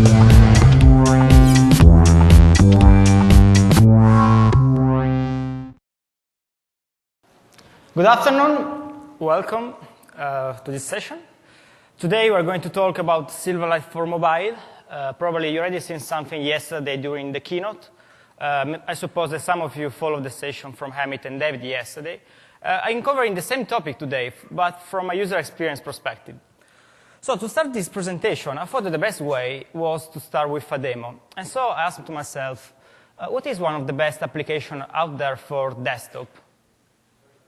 Good afternoon. Welcome to this session. Today we're going to talk about Silverlight for mobile. Probably you already seen something yesterday during the keynote. I suppose that some of you followed the session from Hamid and David yesterday. I'm covering the same topic today, but from a user experience perspective. So to start this presentation, I thought that the best way was to start with a demo. And so I asked to myself, what is one of the best applications out there for desktop?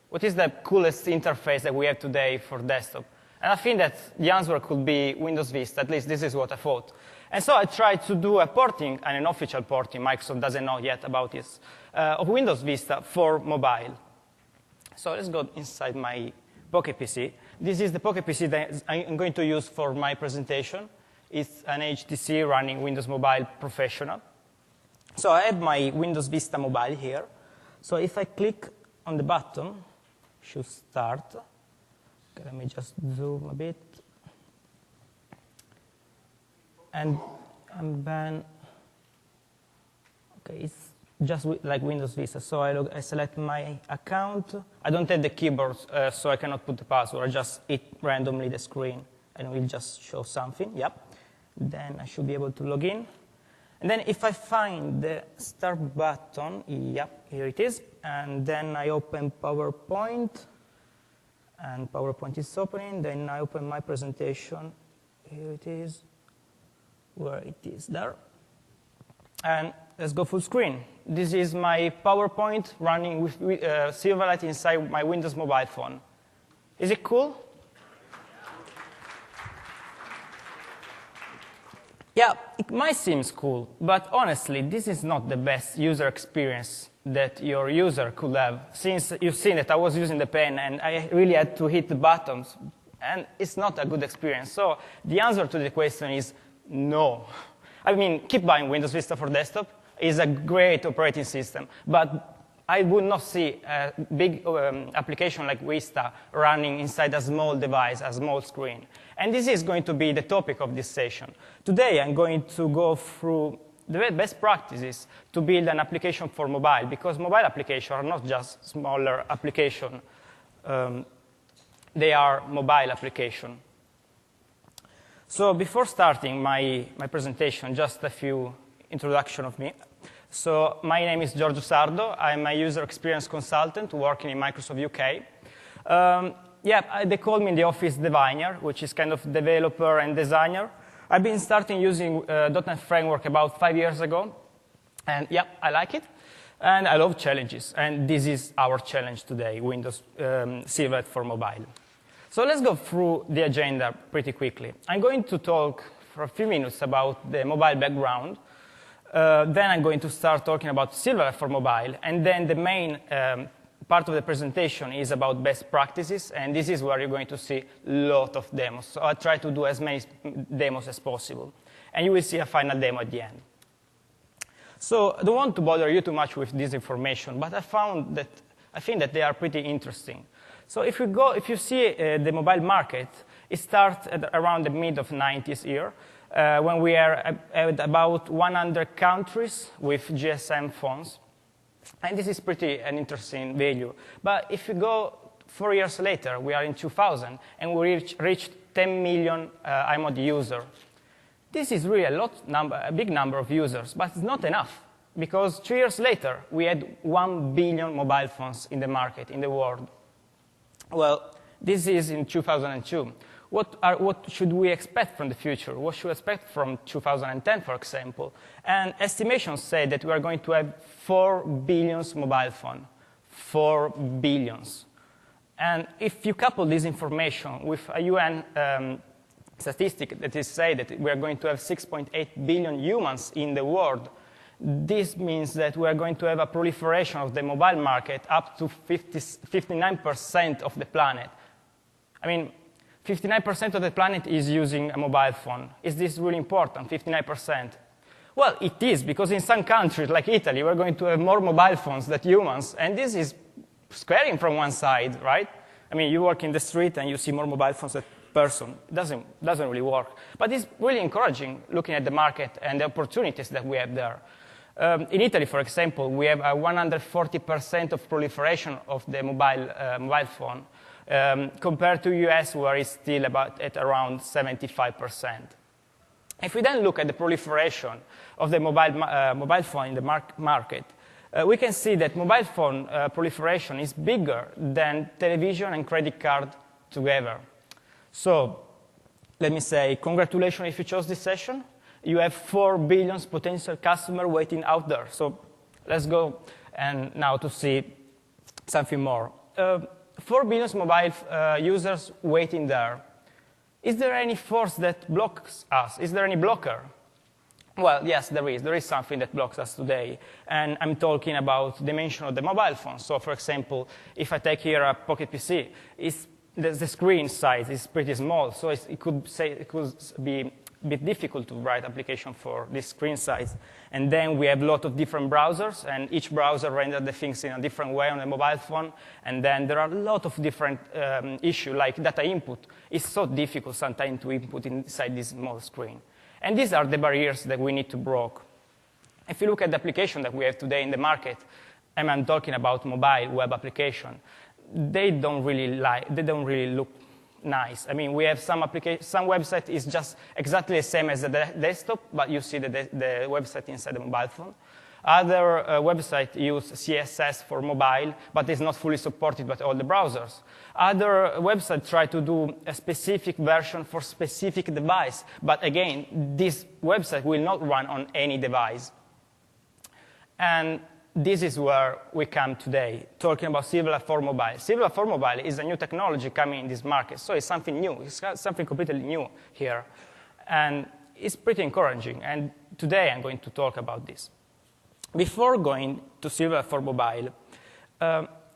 What is the coolest interface that we have today for desktop? And I think that the answer could be Windows Vista. At least this is what I thought. And so I tried to do a porting, and an official porting, Microsoft doesn't know yet about this, of Windows Vista for mobile. So let's go inside my Pocket PC. This is the Pocket PC that I'm going to use for my presentation. It's an HTC running Windows Mobile Professional. So I have my Windows Vista Mobile here. So if I click on the button, should start. Okay, let me just zoom a bit. And then, okay, it's just like Windows Vista. So I select my account. I don't have the keyboard, so I cannot put the password. I just hit randomly the screen, and it will just show something. Yep. Then I should be able to log in. And then if I find the start button, yep, here it is. And then I open PowerPoint, and PowerPoint is opening. Then I open my presentation. Here it is, where it is there. And let's go full screen. This is my PowerPoint running with Silverlight inside my Windows mobile phone. Is it cool? Yeah, it might seem cool, but honestly, this is not the best user experience that your user could have. Since you've seen that I was using the pen and I really had to hit the buttons, and it's not a good experience. So the answer to the question is no. I mean, keep buying Windows Vista for desktop. It's a great operating system, but I would not see a big application like Vista running inside a small device, a small screen. And this is going to be the topic of this session. Today, I'm going to go through the best practices to build an application for mobile, because mobile applications are not just smaller applications. They are mobile applications. So before starting my presentation, just a few introduction of me. So my name is Giorgio Sardo. I'm a user experience consultant working in Microsoft UK. They call me in the office Diviner, which is kind of developer and designer. I've been starting using .NET Framework about 5 years ago. And yeah, I like it. And I love challenges. And this is our challenge today, Windows Silverlight for mobile. So let's go through the agenda pretty quickly. I'm going to talk for a few minutes about the mobile background. Then I'm going to start talking about Silverlight for mobile. And then the main part of the presentation is about best practices. And this is where you're going to see a lot of demos. So I'll try to do as many demos as possible. And you will see a final demo at the end. So I don't want to bother you too much with this information, but I think that they are pretty interesting. So if you see the mobile market, it starts at around the mid of 90s here. When we are at about 100 countries with GSM phones. And this is pretty an interesting value. But if you go 4 years later, we are in 2000, and we reached 10 million iMod users. This is really a big number of users, but it's not enough. Because 3 years later, we had 1 billion mobile phones in the market, in the world. Well, this is in 2002. What should we expect from the future? What should we expect from 2010, for example? And estimations say that we are going to have 4 billion mobile phones. 4 billion. And if you couple this information with a UN statistic that is say that we are going to have 6.8 billion humans in the world, this means that we are going to have a proliferation of the mobile market up to 59% of the planet. I mean, 59% of the planet is using a mobile phone. Is this really important, 59%? Well, it is, because in some countries, like Italy, we're going to have more mobile phones than humans, and this is scaring from one side, right? I mean, you walk in the street and you see more mobile phones than person. It doesn't really work. But it's really encouraging looking at the market and the opportunities that we have there. In Italy, for example, we have a 140% of proliferation of the mobile phone, compared to US, where it's still at around 75%. If we then look at the proliferation of the mobile phone in the market, we can see that mobile phone proliferation is bigger than television and credit card together. So let me say, congratulations if you chose this session. You have 4 billion potential customers waiting out there. So let's go and now to see something more. 4 billion mobile users waiting there. Is there any force that blocks us? Is there any blocker? Well, yes, there is. There is something that blocks us today. And I'm talking about the dimension of the mobile phone. So, for example, if I take here a Pocket PC, the screen size is pretty small. So it could be a bit difficult to write application for this screen size. And then we have a lot of different browsers, and each browser renders the things in a different way on the mobile phone. And then there are a lot of different issues, like data input. It's so difficult sometimes to input inside this small screen. And these are the barriers that we need to break. If you look at the application that we have today in the market, and I'm talking about mobile web application, they don't really look nice. I mean, we have some website is just exactly the same as the desktop, but you see the website inside the mobile phone. Other websites use CSS for mobile, but it's not fully supported by all the browsers. Other websites try to do a specific version for specific device, but again, this website will not run on any device. And this is where we come today, talking about Silverlight for mobile. Silverlight for mobile is a new technology coming in this market, so it's something new. It's something completely new here. And it's pretty encouraging, and today I'm going to talk about this. Before going to Silverlight for mobile,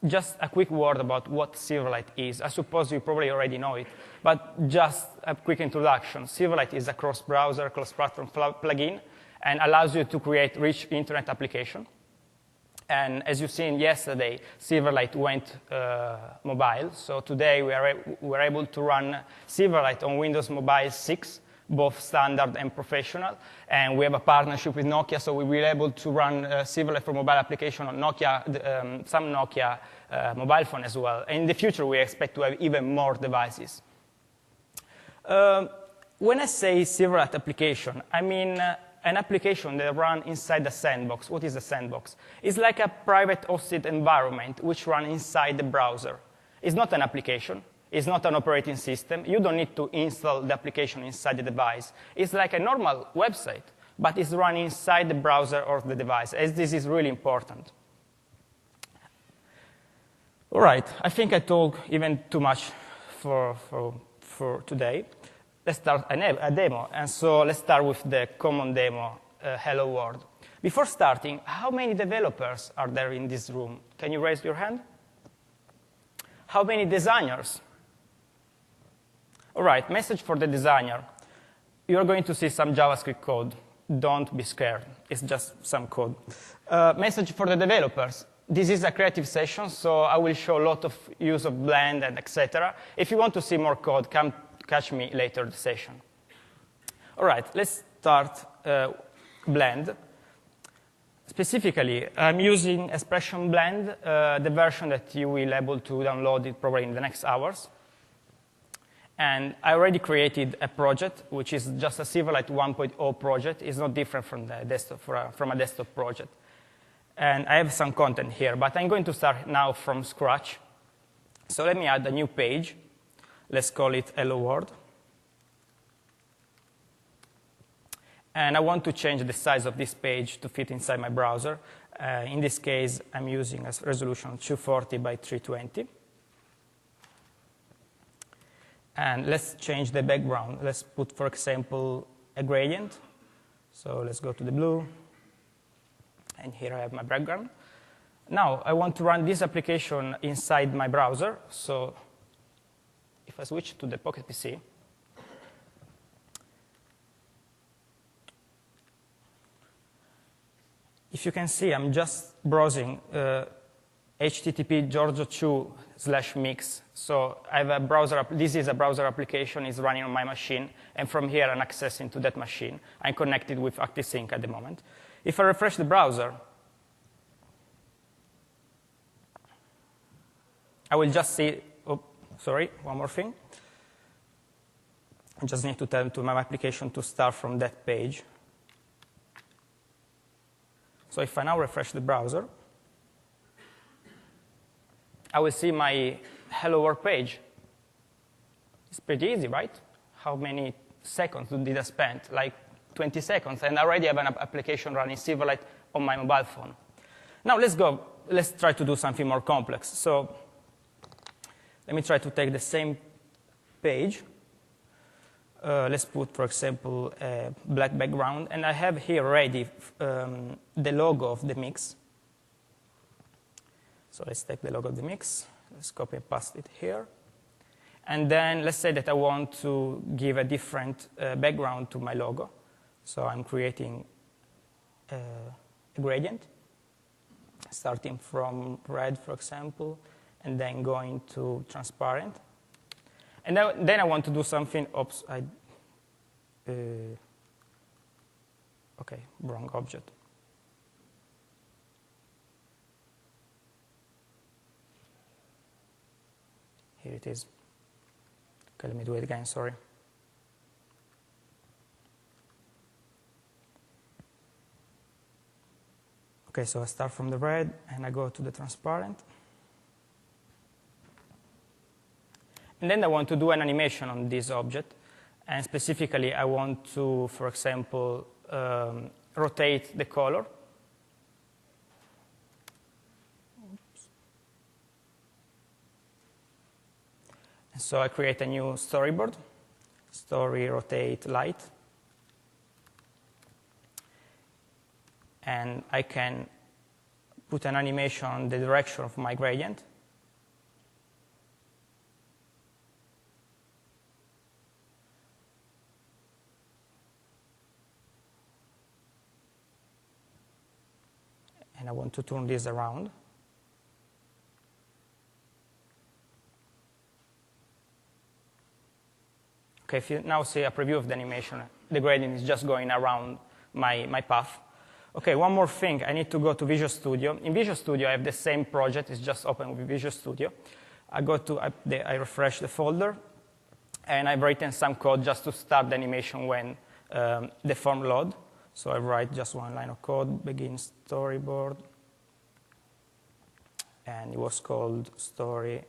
just a quick word about what Silverlight is. I suppose you probably already know it, but just a quick introduction. Silverlight is a cross-browser, cross-platform plugin, and allows you to create rich internet application. And as you've seen yesterday, Silverlight went mobile. So today we're able to run Silverlight on Windows Mobile 6, both standard and professional. And we have a partnership with Nokia, so we will be able to run Silverlight for mobile application on Nokia, some Nokia mobile phone as well. And in the future, we expect to have even more devices. When I say Silverlight application, I mean an application that runs inside the sandbox. What is a sandbox? It's like a private hosted environment which runs inside the browser. It's not an application. It's not an operating system. You don't need to install the application inside the device. It's like a normal website, but it's running inside the browser or the device, as this is really important. All right, I think I talked even too much for today. Let's start a demo. And so let's start with the common demo, Hello World. Before starting, how many developers are there in this room? Can you raise your hand? How many designers? All right, message for the designer. You're going to see some JavaScript code. Don't be scared. It's just some code. Message for the developers. This is a creative session, so I will show a lot of use of Blend and etc. If you want to see more code, come catch me later in the session. All right, let's start Blend. Specifically, I'm using Expression Blend, the version that you will be able to download it probably in the next hours. And I already created a project, which is just a Silverlight 1.0 project. It's not different from the desktop, from a desktop project. And I have some content here, but I'm going to start now from scratch. So let me add a new page. Let's call it Hello World. And I want to change the size of this page to fit inside my browser. In this case, I'm using a resolution 240 by 320. And let's change the background. Let's put, for example, a gradient. So let's go to the blue. And here I have my background. Now, I want to run this application inside my browser. So if I switch to the Pocket PC, if you can see, I'm just browsing http giorgio2/mix. So I have a browser. This is a browser application. It's running on my machine. And from here, I'm accessing to that machine. I'm connected with ActiveSync at the moment. If I refresh the browser, I will just see, oh, sorry, one more thing. I just need to tell to my application to start from that page. So if I now refresh the browser, I will see my Hello World page. It's pretty easy, right? How many seconds did I spend? Like 20 seconds, and I already have an application running Silverlight on my mobile phone. Now let's try to do something more complex. So let me try to take the same page. Let's put, for example, a black background, and I have here already the logo of the mix. So let's take the logo of the mix. Let's copy and paste it here. And then let's say that I want to give a different background to my logo. So I'm creating a gradient, starting from red, for example, and then going to transparent. And then I want to do something. Oops, okay, wrong object. Here it is. Okay, let me do it again, sorry. Okay, so I start from the red, and I go to the transparent. And then I want to do an animation on this object. And specifically, I want to, for example, rotate the color. And so I create a new storyboard, story rotate light. And I can put an animation on the direction of my gradient. And I want to turn this around. Okay, if you now see a preview of the animation, the gradient is just going around my path. Okay, one more thing. I need to go to Visual Studio. In Visual Studio, I have the same project. It's just open with Visual Studio. I refresh the folder, and I've written some code just to start the animation when the form load. So I write just one line of code, begin storyboard, and it was called story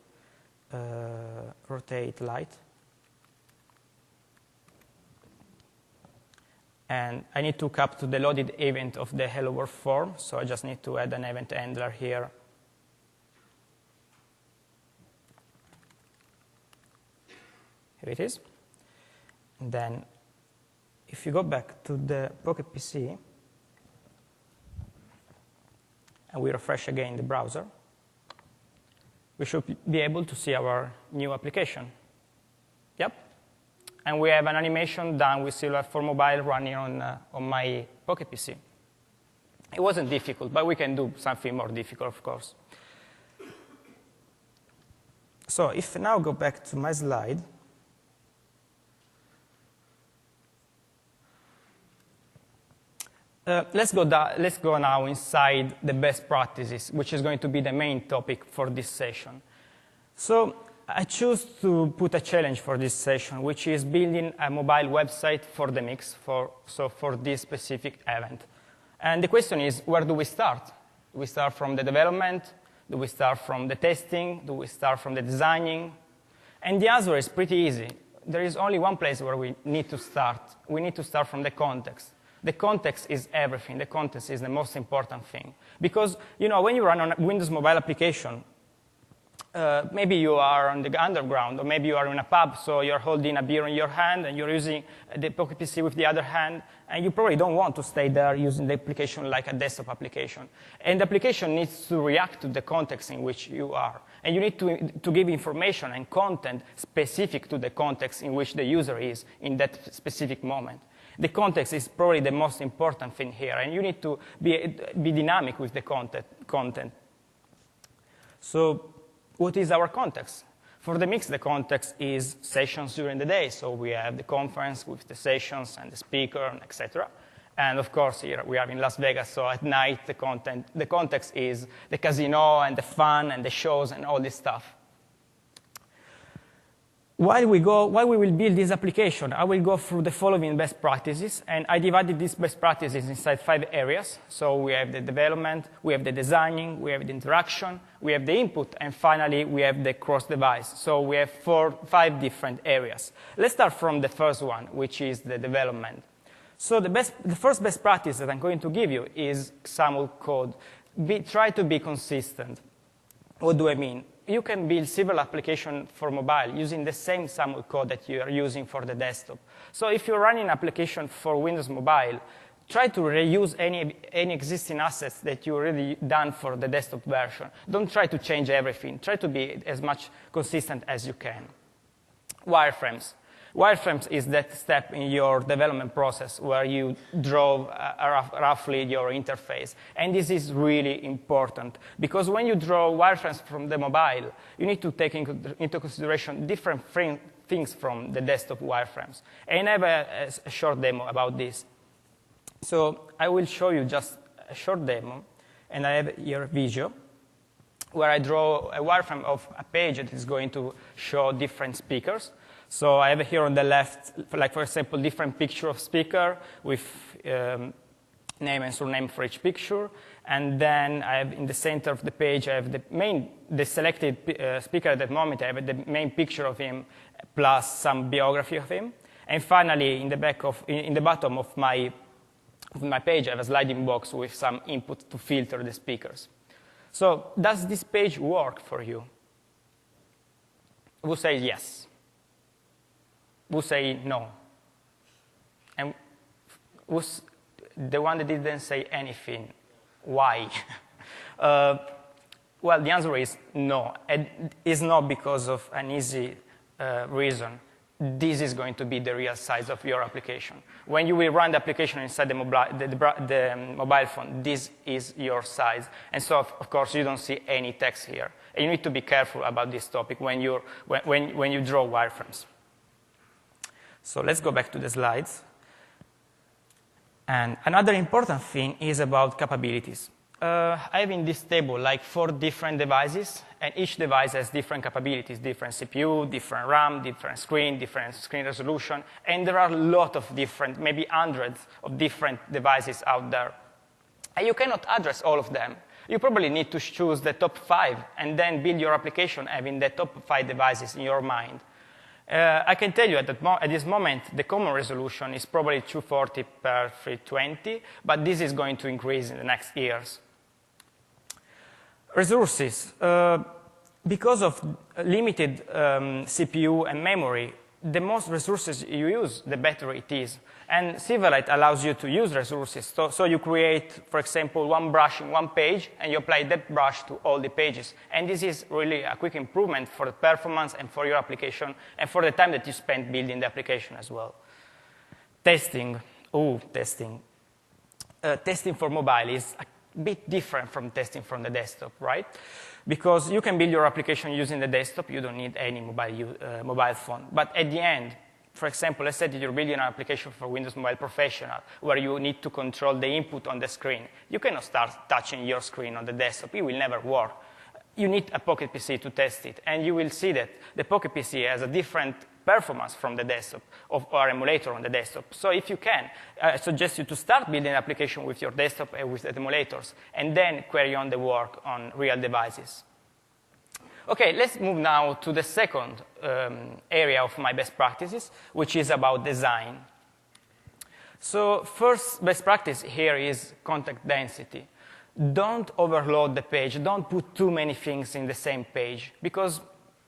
rotate light. And I need to hook up to the loaded event of the Hello World form, so I just need to add an event handler here. Here it is. And then if you go back to the Pocket PC, and we refresh again the browser, we should be able to see our new application. Yep. And we have an animation done with Silverlight for mobile running on my Pocket PC. It wasn't difficult, but we can do something more difficult, of course. So if I now go back to my slide, let's go now inside the best practices, which is going to be the main topic for this session. So I choose to put a challenge for this session, which is building a mobile website for the mix, for this specific event. And the question is, where do we start? Do we start from the development? Do we start from the testing? Do we start from the designing? And the answer is pretty easy. There is only one place where we need to start. We need to start from the context. The context is everything. The context is the most important thing. Because, when you run on a Windows mobile application, maybe you are on the underground, or maybe you are in a pub, so you're holding a beer in your hand, and you're using the Pocket PC with the other hand, and you probably don't want to stay there using the application like a desktop application. And the application needs to react to the context in which you are. And you need to give information and content specific to the context in which the user is in that specific moment. The context is probably the most important thing here, and you need to be dynamic with the content. So what is our context? For the MIX, the context is sessions during the day. So we have the conference with the sessions and the speaker, etc. And of course, here we are in Las Vegas, so at night the context is the casino and the fun and the shows and all this stuff. While we will build this application, I will go through the following best practices, and I divided these best practices inside 5 areas. So we have the development, we have the designing, we have the interaction, we have the input, and finally we have the cross-device. So we have 5 different areas. Let's start from the first one, which is the development. So the first best practice that I'm going to give you is XAML code. Try to be consistent. What do I mean? You can build several applications for mobile using the same XAML code that you are using for the desktop. So if you're running an application for Windows Mobile, try to reuse any existing assets that you already done for the desktop version. Don't try to change everything. Try to be as much consistent as you can. Wireframes. Wireframes is that step in your development process where you draw roughly your interface. And this is really important because when you draw wireframes from the mobile, you need to take into consideration different things from the desktop wireframes. And I have a short demo about this. So I will show you just a short demo, and I have here a video where I draw a wireframe of a page that is going to show different speakers. So I have here on the left, like for example, different picture of speaker with name and surname for each picture. And then I have in the center of the page, I have the selected speaker at that moment. I have the main picture of him plus some biography of him. And finally, in the bottom of my page, I have a sliding box with some input to filter the speakers. So does this page work for you? Who says yes? Who say no? And who's the one that didn't say anything? Why? Well, the answer is no. It's not because of an easy reason. This is going to be the real size of your application. When you will run the application inside the mobile phone, this is your size. And so, of course, you don't see any text here. And you need to be careful about this topic when you draw wireframes. So let's go back to the slides. And another important thing is about capabilities. I have in this table like 4 different devices, and each device has different capabilities, different CPU, different RAM, different screen resolution, and there are a lot of different, maybe hundreds of different devices out there. And you cannot address all of them. You probably need to choose the top 5 and then build your application having the top 5 devices in your mind. I can tell you at this moment, the common resolution is probably 240 per 320, but this is going to increase in the next years. Resources. Because of limited CPU and memory, the most resources you use, the better it is. And Silverlight allows you to use resources. So you create, for example, one brush in one page, and you apply that brush to all the pages. And this is really a quick improvement for the performance and for your application, and for the time that you spend building the application as well. Testing. Testing for mobile is a bit different from testing from the desktop, right? Because you can build your application using the desktop. You don't need any mobile phone. But at the end, for example, let's say that you're building an application for Windows Mobile Professional where you need to control the input on the screen. You cannot start touching your screen on the desktop. It will never work. You need a Pocket PC to test it. And you will see that the Pocket PC has a different performance from the desktop or emulator on the desktop. So if you can, I suggest you to start building an application with your desktop and with the emulators, and then carry on the work on real devices. Okay, let's move now to the second area of my best practices, which is about design. So first best practice here is content density. Don't overload the page. Don't put too many things in the same page, because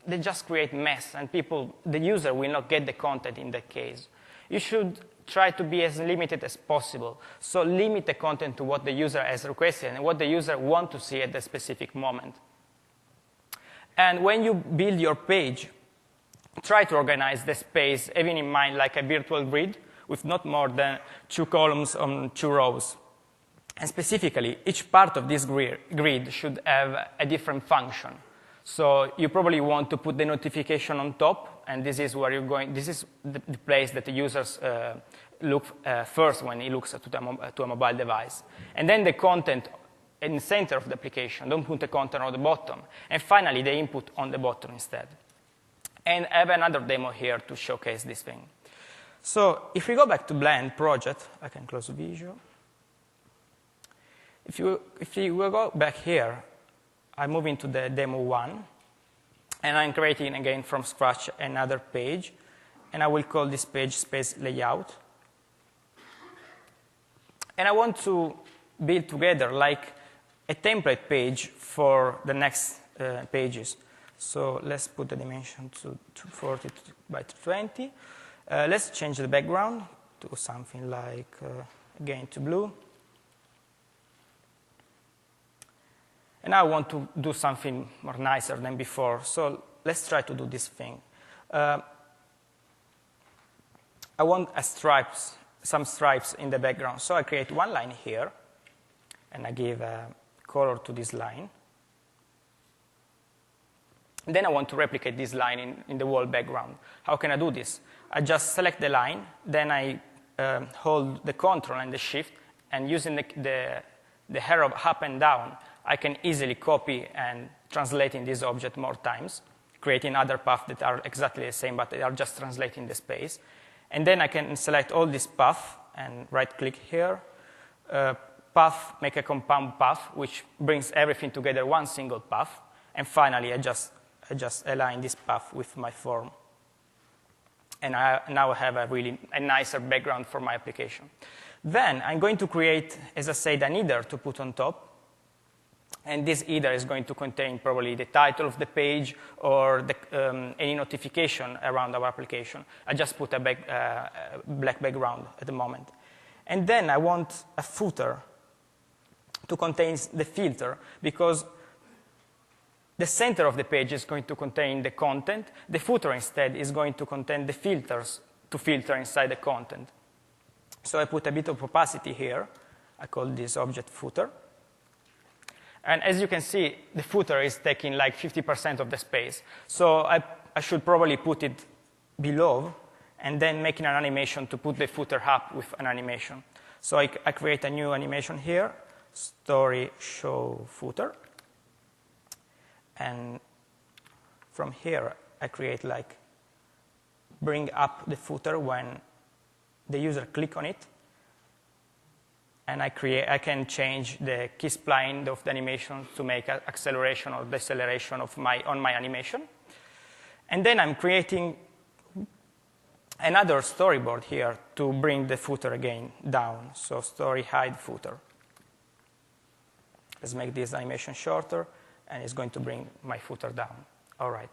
they just create mess, and the user will not get the content in that case. You should try to be as limited as possible. So limit the content to what the user has requested and what the user wants to see at the specific moment. And when you build your page, try to organize the space, having in mind like a virtual grid with not more than 2 columns on 2 rows. And specifically, each part of this grid should have a different function. So you probably want to put the notification on top, and this is where you're going. This is the place that the users look first when he looks to a mobile device. And then the content in the center of the application. Don't put the content on the bottom. And finally, the input on the bottom instead. And I have another demo here to showcase this thing. So if we go back to Blend project, I can close Visual. If you will go back here, I move into the demo 1, and I'm creating again from scratch another page, and I will call this page space layout. And I want to build together like a template page for the next pages. So let's put the dimension to 240 by 220. Let's change the background to something like, again, to blue. And now I want to do something more nicer than before. So let's try to do this thing. I want some stripes in the background. So I create one line here, and I give a color to this line. And then I want to replicate this line in the whole background. How can I do this? I just select the line, then I hold the Control and the Shift, and using the arrow up and down, I can easily copy and translate in this object more times, creating other paths that are exactly the same, but they are just translating the space. And then I can select all this path and right-click here. Path, make a compound path, which brings everything together one single path. And finally, I just align this path with my form. And I now have a nicer background for my application. Then I'm going to create, as I said, an header to put on top. And this header is going to contain probably the title of the page or any notification around our application. I just put a black background at the moment. And then I want a footer to contain the filter, because the center of the page is going to contain the content. The footer instead is going to contain the filters to filter inside the content. So I put a bit of opacity here. I call this object footer. And as you can see, the footer is taking like 50% of the space. So I should probably put it below and then making an animation to put the footer up with an animation. So I create a new animation here, story show footer. And from here, I create like bring up the footer when the user click on it. And I can change the key spline of the animation to make acceleration or deceleration on my animation. And then I'm creating another storyboard here to bring the footer again down. So story hide footer. Let's make this animation shorter, and it's going to bring my footer down. All right.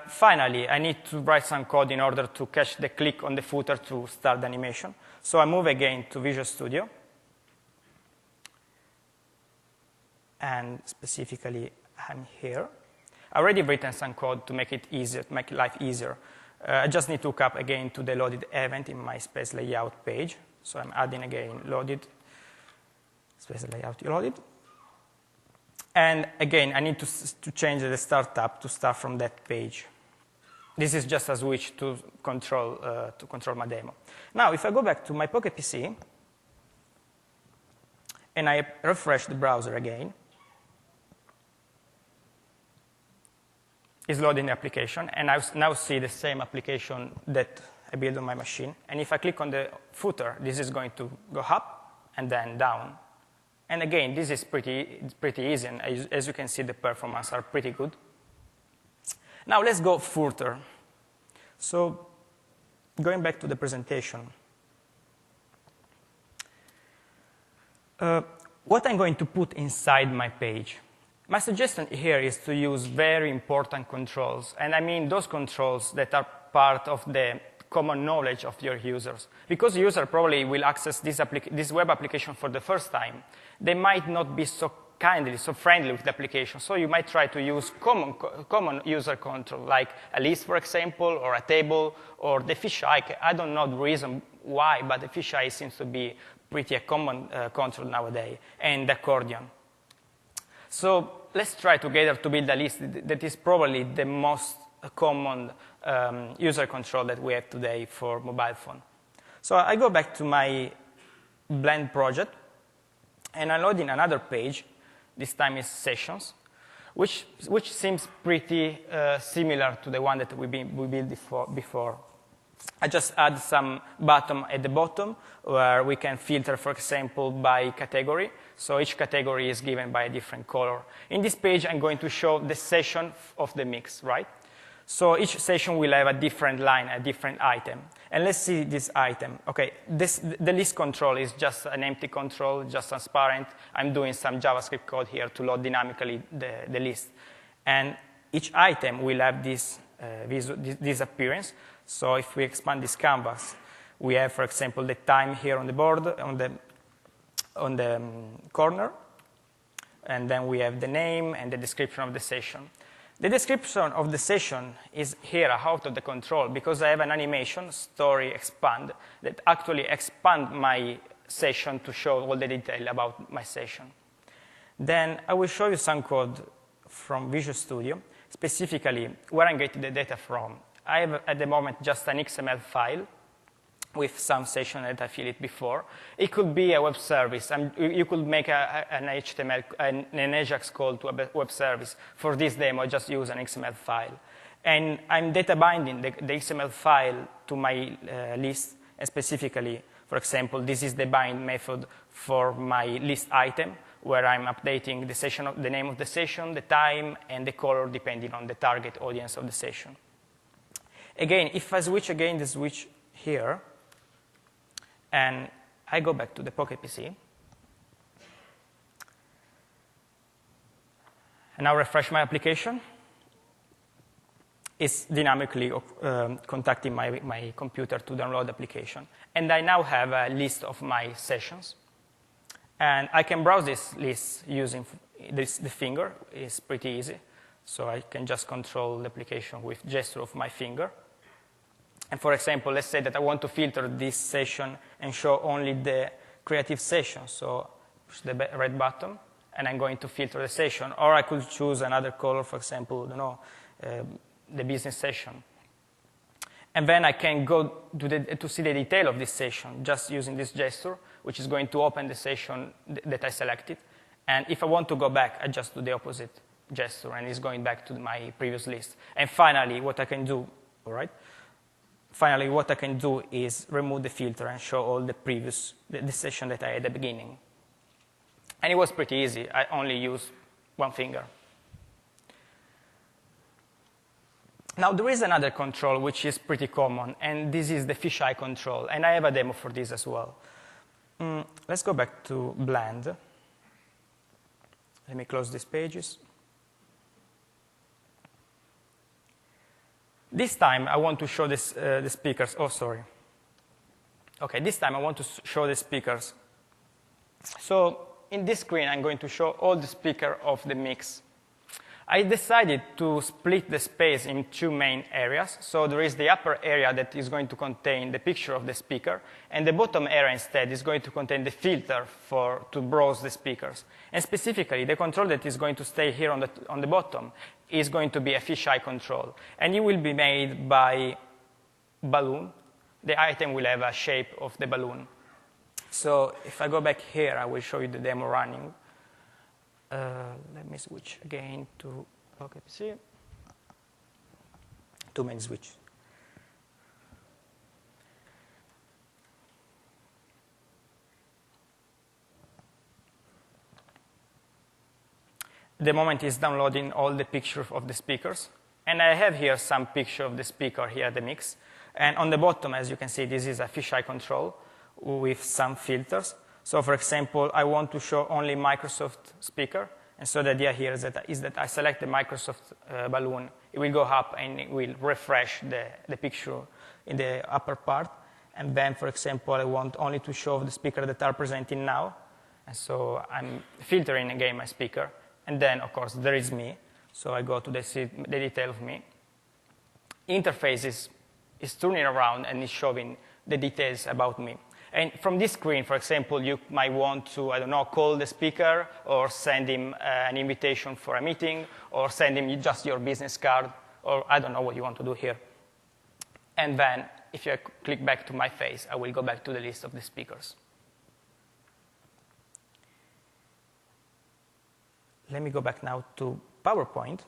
Finally, I need to write some code in order to catch the click on the footer to start the animation. So I move again to Visual Studio. And specifically, I'm here. I already written some code to make it easier, to make life easier. I just need to hook up again to the loaded event in my space layout page. So I'm adding again loaded, space layout loaded. And again, I need to change the startup to start from that page. This is just a switch to control my demo. Now, if I go back to my Pocket PC, and I refresh the browser again, it's loading the application, and I now see the same application that I built on my machine. And if I click on the footer, this is going to go up and then down. And again, this is pretty easy, and as you can see, the performance are pretty good. Now let's go further. So going back to the presentation, what I'm going to put inside my page. My suggestion here is to use very important controls, and I mean those controls that are part of the common knowledge of your users. Because the user probably will access this web application for the first time, they might not be so friendly with the application. So you might try to use common user control, like a list, for example, or a table, or the fisheye. I don't know the reason why, but the fisheye seems to be pretty a common control nowadays, and the accordion. So let's try together to build a list that is probably the most common user control that we have today for mobile phone. So I go back to my Blend project, and I load in another page. This time is sessions, which seems pretty similar to the one that we built before. I just add some button at the bottom where we can filter, for example, by category. So each category is given by a different color. In this page, I'm going to show the session of the mix, right? So each session will have a different line, a different item. And let's see this item. Okay, the list control is just an empty control, just transparent. I'm doing some JavaScript code here to load dynamically the list. And each item will have this appearance. So if we expand this canvas, we have, for example, the time here on the board, on the corner. And then we have the name and the description of the session. The description of the session is here out of the control because I have an animation, story expand, that actually expand my session to show all the detail about my session. Then I will show you some code from Visual Studio, specifically where I'm getting the data from. I have at the moment just an XML file with some session that I filled before. It could be a web service. You could make an HTML, an AJAX call to a web service. For this demo, I just use an XML file. And I'm data binding the XML file to my list, and specifically, for example, this is the bind method for my list item, where I'm updating the session, the name of the session, the time, and the color depending on the target audience of the session. Again, if I switch again the switch here, and I go back to the Pocket PC, and now refresh my application, it's dynamically contacting my computer to download the application. And I now have a list of my sessions. And I can browse this list using the finger. It's pretty easy. So I can just control the application with gesture of my finger. And for example, let's say that I want to filter this session and show only the creative session. So push the red button, and I'm going to filter the session. Or I could choose another color, for example, the business session. And then I can go to see the detail of this session just using this gesture, which is going to open the session that I selected. And if I want to go back, I just do the opposite gesture, and it's going back to my previous list. And finally, what I can do, all right? Finally, what I can do is remove the filter and show all the previous, the session that I had at the beginning. And it was pretty easy. I only used one finger. Now, there is another control which is pretty common, and this is the fisheye control. And I have a demo for this as well. Let's go back to Blend. Let me close these pages. This time, I want to show this, the speakers. Oh, sorry. OK, this time, I want to show the speakers. So in this screen, I'm going to show all the speakers of the mix. I decided to split the space in two main areas. So there is the upper area that is going to contain the picture of the speaker, and the bottom area instead is going to contain the filter to browse the speakers. And specifically, the control that is going to stay here on the bottom is going to be a fisheye control. And it will be made by balloon. The item will have a shape of the balloon. So if I go back here, I will show you the demo running. Let me switch again to Pocket PC. 2 main switch. The moment is downloading all the pictures of the speakers. And I have here some picture of the speaker here at the mix. And on the bottom, as you can see, this is a fisheye control with some filters. So for example, I want to show only Microsoft speaker. And so the idea here is that I select the Microsoft balloon. It will go up and it will refresh the picture in the upper part. And then, for example, I want only to show the speakers that are presenting now. And so I'm filtering again my speaker. And then, of course, there is me. So I go to the detail of me. Interface is turning around and is showing the details about me. And from this screen, for example, you might want to, I don't know, call the speaker or send him an invitation for a meeting or send him just your business card, or I don't know what you want to do here. And then if I click back to my face, I will go back to the list of the speakers. Let me go back now to PowerPoint.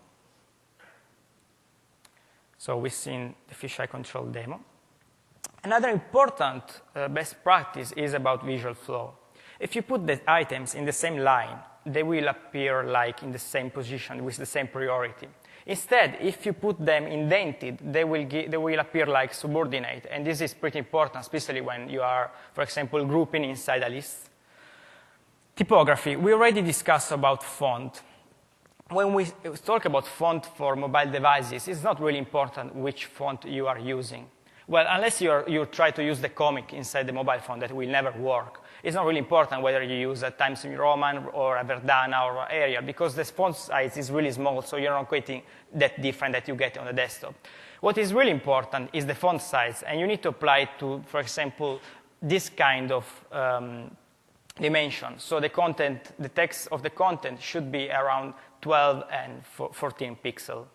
So we've seen the fisheye control demo. Another important best practice is about visual flow. If you put the items in the same line, they will appear like in the same position with the same priority. Instead, if you put them indented, they will appear like subordinate. And this is pretty important, especially when you are, for example, grouping inside a list. Typography. We already discussed about font. When we talk about font for mobile devices, it's not really important which font you are using. Well, unless you try to use the comic inside the mobile phone, that will never work. It's not really important whether you use a Times New Roman or a Verdana or Arial, because the font size is really small, so you're not getting that different that you get on the desktop. What is really important is the font size, and you need to apply it to, for example, this kind of dimension. So the content, the text of the content should be around 12 and 14 pixels.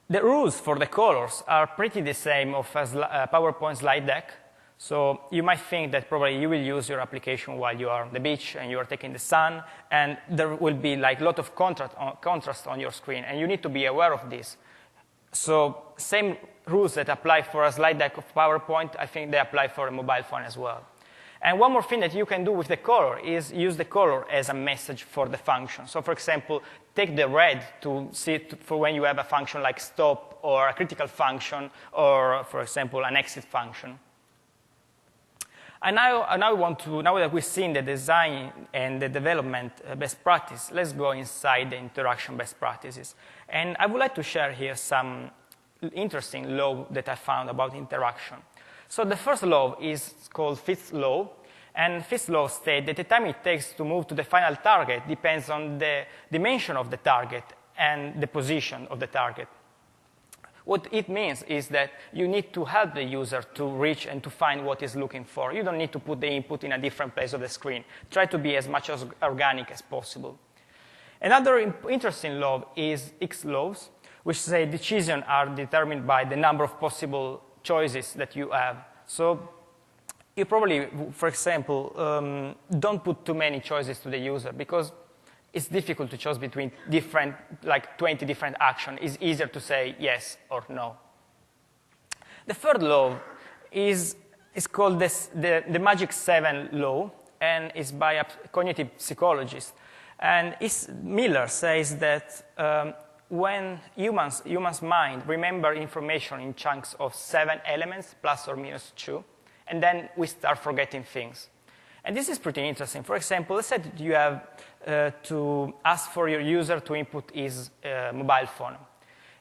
The rules for the colors are pretty the same of a PowerPoint slide deck. So you might think that probably you will use your application while you are on the beach and you are taking the sun, and there will be like a lot of contrast on your screen, and you need to be aware of this. So same rules that apply for a slide deck of PowerPoint, I think they apply for a mobile phone as well. And one more thing that you can do with the color is use the color as a message for the function. So for example, take the red to see for when you have a function like stop or a critical function or, for example, an exit function. And now that we've seen the design and the development best practice, let's go inside the interaction best practices. And I would like to share here some interesting law that I found about interaction. So the first law is called Fifth's law, and Fifth's law states that the time it takes to move to the final target depends on the dimension of the target and the position of the target. What it means is that you need to help the user to reach and to find what he's looking for. You don't need to put the input in a different place of the screen. Try to be as much as organic as possible. Another interesting law is X laws, which say decisions are determined by the number of possible choices that you have. So you probably, for example, don't put too many choices to the user, because it's difficult to choose between different, like 20 different actions. It's easier to say yes or no. The third law is called the Magic 7 law, and it's by a cognitive psychologist. And Miller says that when humans' mind remember information in chunks of 7 elements, plus or minus 2, and then we start forgetting things. And this is pretty interesting. For example, let's say that you have to ask for your user to input his mobile phone.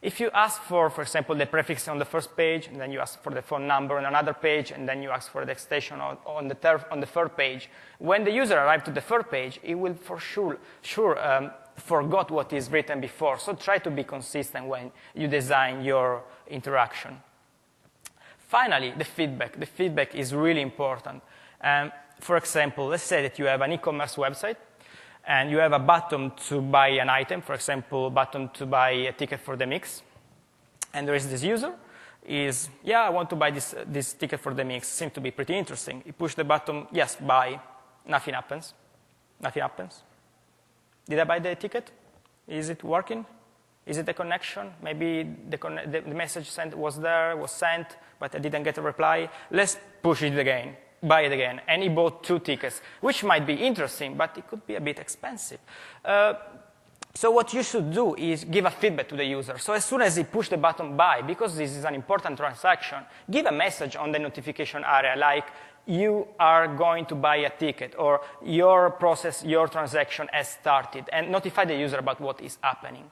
If you ask for example, the prefix on the first page, and then you ask for the phone number on another page, and then you ask for the extension on the third page, when the user arrives to the third page, he will for sure forgot what is written before. So try to be consistent when you design your interaction. Finally, the feedback. The feedback is really important. For example, let's say that you have an e-commerce website, and you have a button to buy an item, for example, a button to buy a ticket for the MIX. And there is this user, I want to buy this ticket for the MIX. Seems to be pretty interesting. You push the button, yes, buy. Nothing happens. Nothing happens. Did I buy the ticket? Is it working? Is it a connection? Maybe the message was sent, but I didn't get a reply. Let's push it again. Buy it again. And he bought 2 tickets, which might be interesting, but it could be a bit expensive. So what you should do is give a feedback to the user. So as soon as he pushes the button buy, because this is an important transaction, give a message on the notification area like, you are going to buy a ticket, or your process, your transaction has started, and notify the user about what is happening.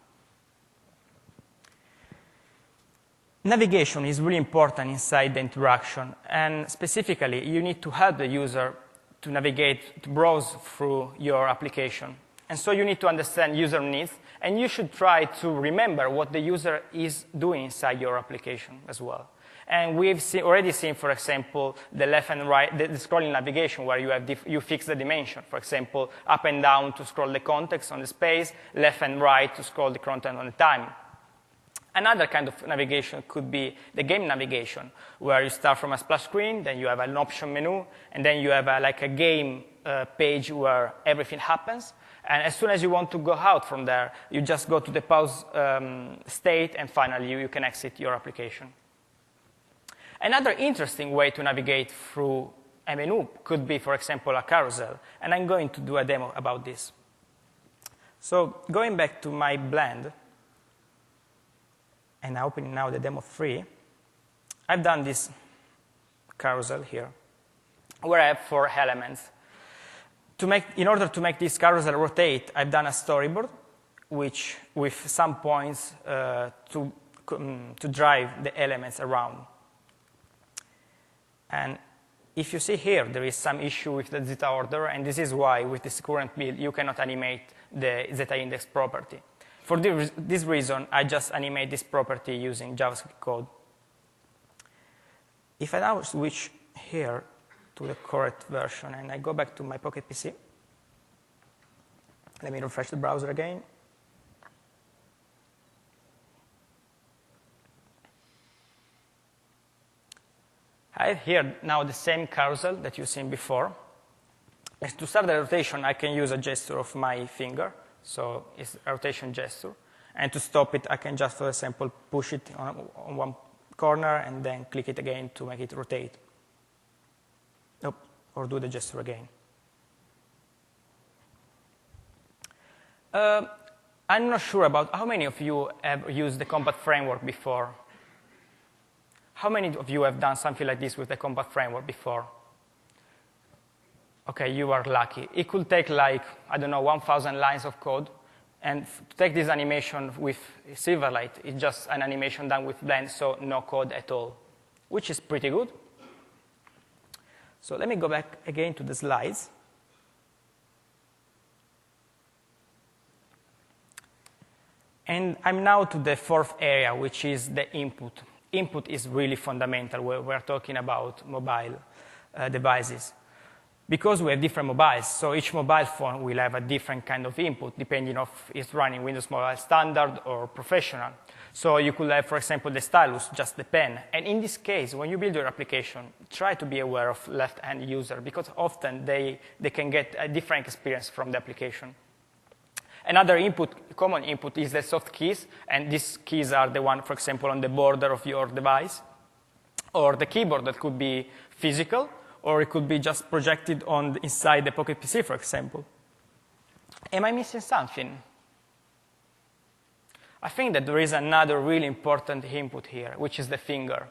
Navigation is really important inside the interaction, and specifically, you need to help the user to navigate, to browse through your application. And so you need to understand user needs, and you should try to remember what the user is doing inside your application as well. And we've already seen, for example, the left and right, the scrolling navigation, where you fix the dimension. For example, up and down to scroll the context on the space, left and right to scroll the content on the time. Another kind of navigation could be the game navigation, where you start from a splash screen, then you have an option menu, and then you have like a game page where everything happens. And as soon as you want to go out from there, you just go to the pause state, and finally you can exit your application. Another interesting way to navigate through a menu could be, for example, a carousel. And I'm going to do a demo about this. So going back to my blend, and opening now the demo 3, I've done this carousel here, where I have 4 elements. In order to make this carousel rotate, I've done a storyboard, which with some points to drive the elements around. And if you see here, there is some issue with the zeta order, and this is why, with this current build, you cannot animate the zeta index property. For this reason, I just animate this property using JavaScript code. If I now switch here to the correct version, and I go back to my Pocket PC, let me refresh the browser again. I have here now the same carousel that you've seen before. And to start the rotation, I can use a gesture of my finger. So it's a rotation gesture. And to stop it, I can just, for example, push it on one corner and then click it again to make it rotate. Or do the gesture again. I'm not sure about how many of you have used the Compat framework before. How many of you have done something like this with the Compat framework before? OK, you are lucky. It could take like, I don't know, 1,000 lines of code. And to take this animation with Silverlight, it's just an animation done with Blend, so no code at all, which is pretty good. So let me go back again to the slides. And I'm now to the 4th area, which is the input. Input is really fundamental when we're talking about mobile devices. Because we have different mobiles, so each mobile phone will have a different kind of input, depending on if it's running Windows Mobile Standard or Professional. So you could have, for example, the stylus, just the pen. And in this case, when you build your application, try to be aware of left-hand user, because often they can get a different experience from the application. Another input, common input, is the soft keys. And these keys are the one, for example, on the border of your device. Or the keyboard that could be physical, or it could be just projected inside the Pocket PC, for example. Am I missing something? I think that there is another really important input here, which is the finger.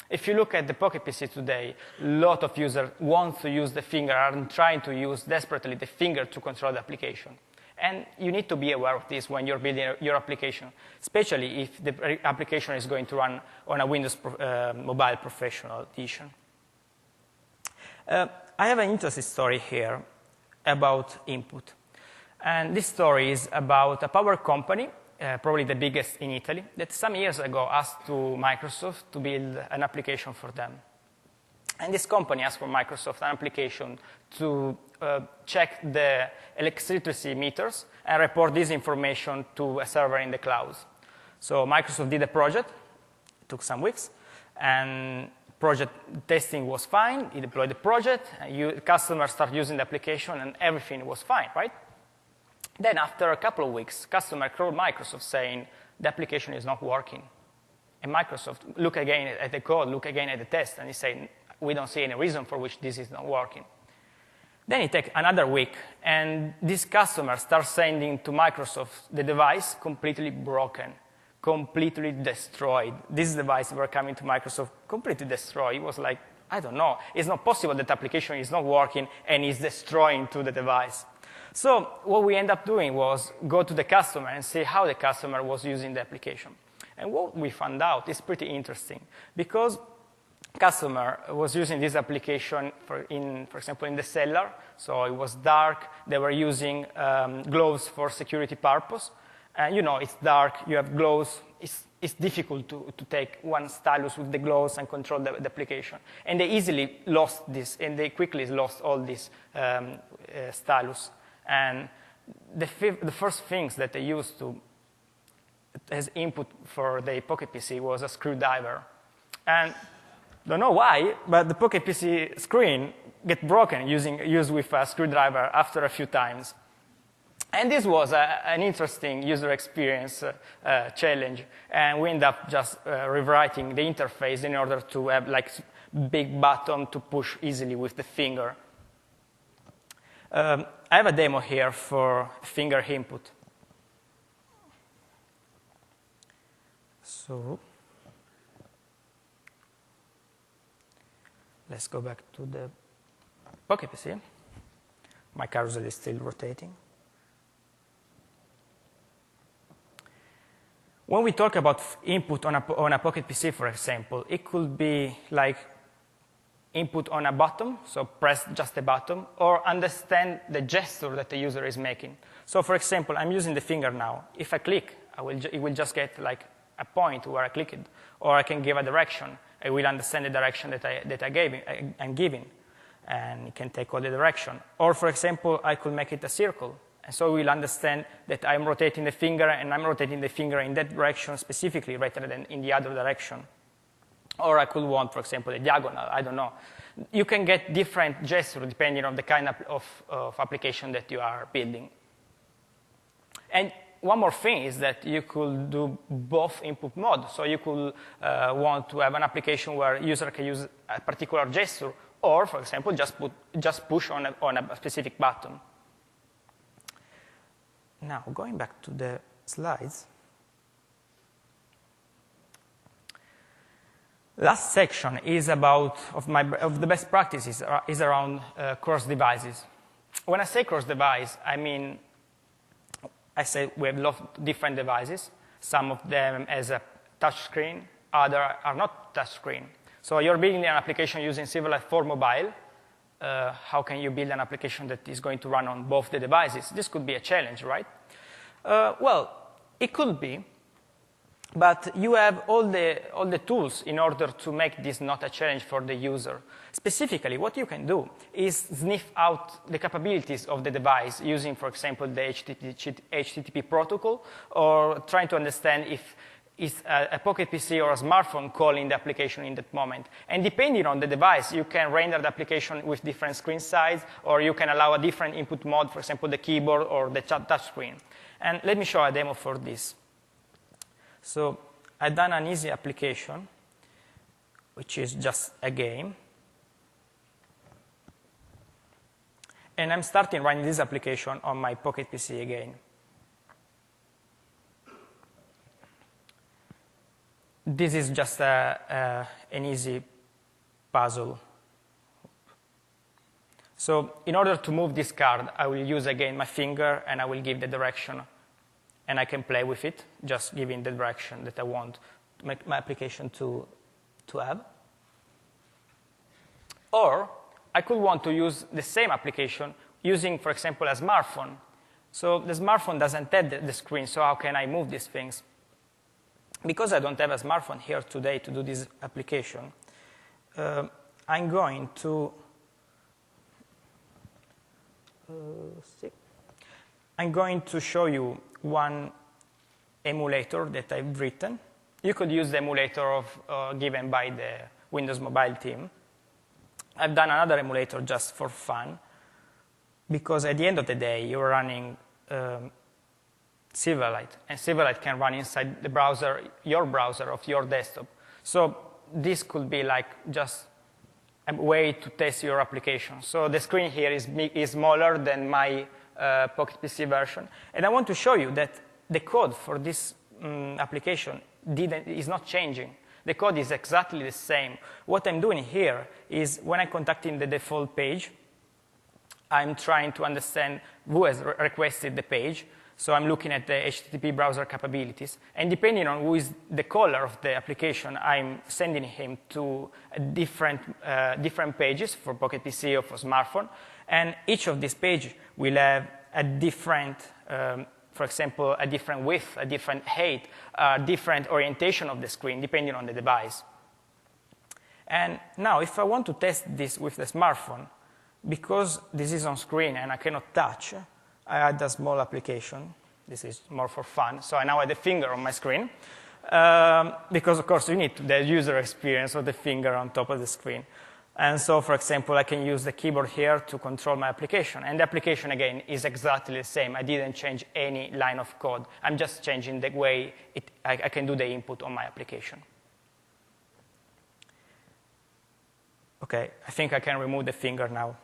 If you look at the Pocket PC today, a lot of users want to use the finger and trying to use desperately the finger to control the application. And you need to be aware of this when you're building your application, especially if the application is going to run on a Windows Mobile Professional edition. I have an interesting story here about input. And this story is about a power company, probably the biggest in Italy, that some years ago asked to Microsoft to build an application for them. And this company asked for Microsoft an application to check the electricity meters and report this information to a server in the cloud. So Microsoft did a project. It took some weeks. And project testing was fine. He deployed the project. Customers started using the application, and everything was fine, right? Then after a couple of weeks, customer called Microsoft saying, the application is not working. And Microsoft look again at the code, look again at the test, and he said, we don't see any reason for which this is not working. Then it takes another week, and this customer starts sending to Microsoft the device completely broken, completely destroyed. This device were coming to Microsoft completely destroyed. It was like, I don't know. It's not possible that the application is not working and is destroying to the device. So what we end up doing was go to the customer and see how the customer was using the application. And what we found out is pretty interesting, because customer was using this application, for example, in the cellar. So it was dark. They were using gloves for security purpose. And you know, it's dark. You have gloves. It's it's difficult to take one stylus with the glows and control the application. And they easily lost this, and they quickly lost all these stylus. And the first things that they used as input for the Pocket PC was a screwdriver. And don't know why, but the Pocket PC screen get broken used with a screwdriver after a few times. And this was an interesting user experience challenge. And we ended up just rewriting the interface in order to have like big button to push easily with the finger. I have a demo here for finger input. So let's go back to the Pocket PC. My carousel is still rotating. When we talk about input on a Pocket PC, for example, it could be like input on a button, so press just a button, or understand the gesture that the user is making. So for example, I'm using the finger now. If I click, it will just get like a point where I clicked, or I can give a direction. It will understand the direction that I'm giving, and it can take all the direction. Or for example, I could make it a circle. And so we'll understand that I'm rotating the finger, and I'm rotating the finger in that direction specifically rather than in the other direction. Or I could want, for example, a diagonal. I don't know. You can get different gestures depending on the kind of application that you are building. And one more thing is that you could do both input modes. So you could want to have an application where user can use a particular gesture, or, for example, just push on a specific button. Now, going back to the slides. Last section is about of the best practices is around cross devices. When I say cross device, I mean I say we have lots of different devices. Some of them as a touch screen, others are not touch screen. So you're building an application using Silverlight for mobile. How can you build an application that is going to run on both the devices? This could be a challenge, right? Well, it could be, but you have all the tools in order to make this not a challenge for the user. Specifically, what you can do is sniff out the capabilities of the device using, for example, the HTTP protocol, or trying to understand if it's a Pocket PC or a smartphone calling the application in that moment. And depending on the device, you can render the application with different screen size, or you can allow a different input mode, for example, the keyboard or the touch screen. And let me show a demo for this. So I've done an easy application, which is just a game. And I'm starting running this application on my Pocket PC again. This is just an easy puzzle. So in order to move this card, I will use again my finger, and I will give the direction. And I can play with it, just giving the direction that I want to make my application to have. Or I could want to use the same application using, for example, a smartphone. So the smartphone doesn't have the screen, so how can I move these things? Because I don't have a smartphone here today to do this application, I'm going to show you one emulator that I've written. You could use the emulator given by the Windows Mobile team. I've done another emulator just for fun, because at the end of the day, you're running Silverlight, and Silverlight can run inside the browser, your browser of your desktop. So this could be like just a way to test your application. So the screen here is smaller than my Pocket PC version. And I want to show you that the code for this application is not changing. The code is exactly the same. What I'm doing here is when I'm contacting the default page, I'm trying to understand who has requested the page. So I'm looking at the HTTP browser capabilities. And depending on who is the caller of the application, I'm sending him to different pages for Pocket PC or for smartphone. And each of these pages will have a different for example, a different width, a different height, a different orientation of the screen, depending on the device. And now, if I want to test this with the smartphone, because this is on screen and I cannot touch, I add a small application. This is more for fun. So I now add a finger on my screen, because, of course, you need the user experience of the finger on top of the screen. And so, for example, I can use the keyboard here to control my application. And the application, again, is exactly the same. I didn't change any line of code. I'm just changing the way I can do the input on my application. OK, I think I can remove the finger now.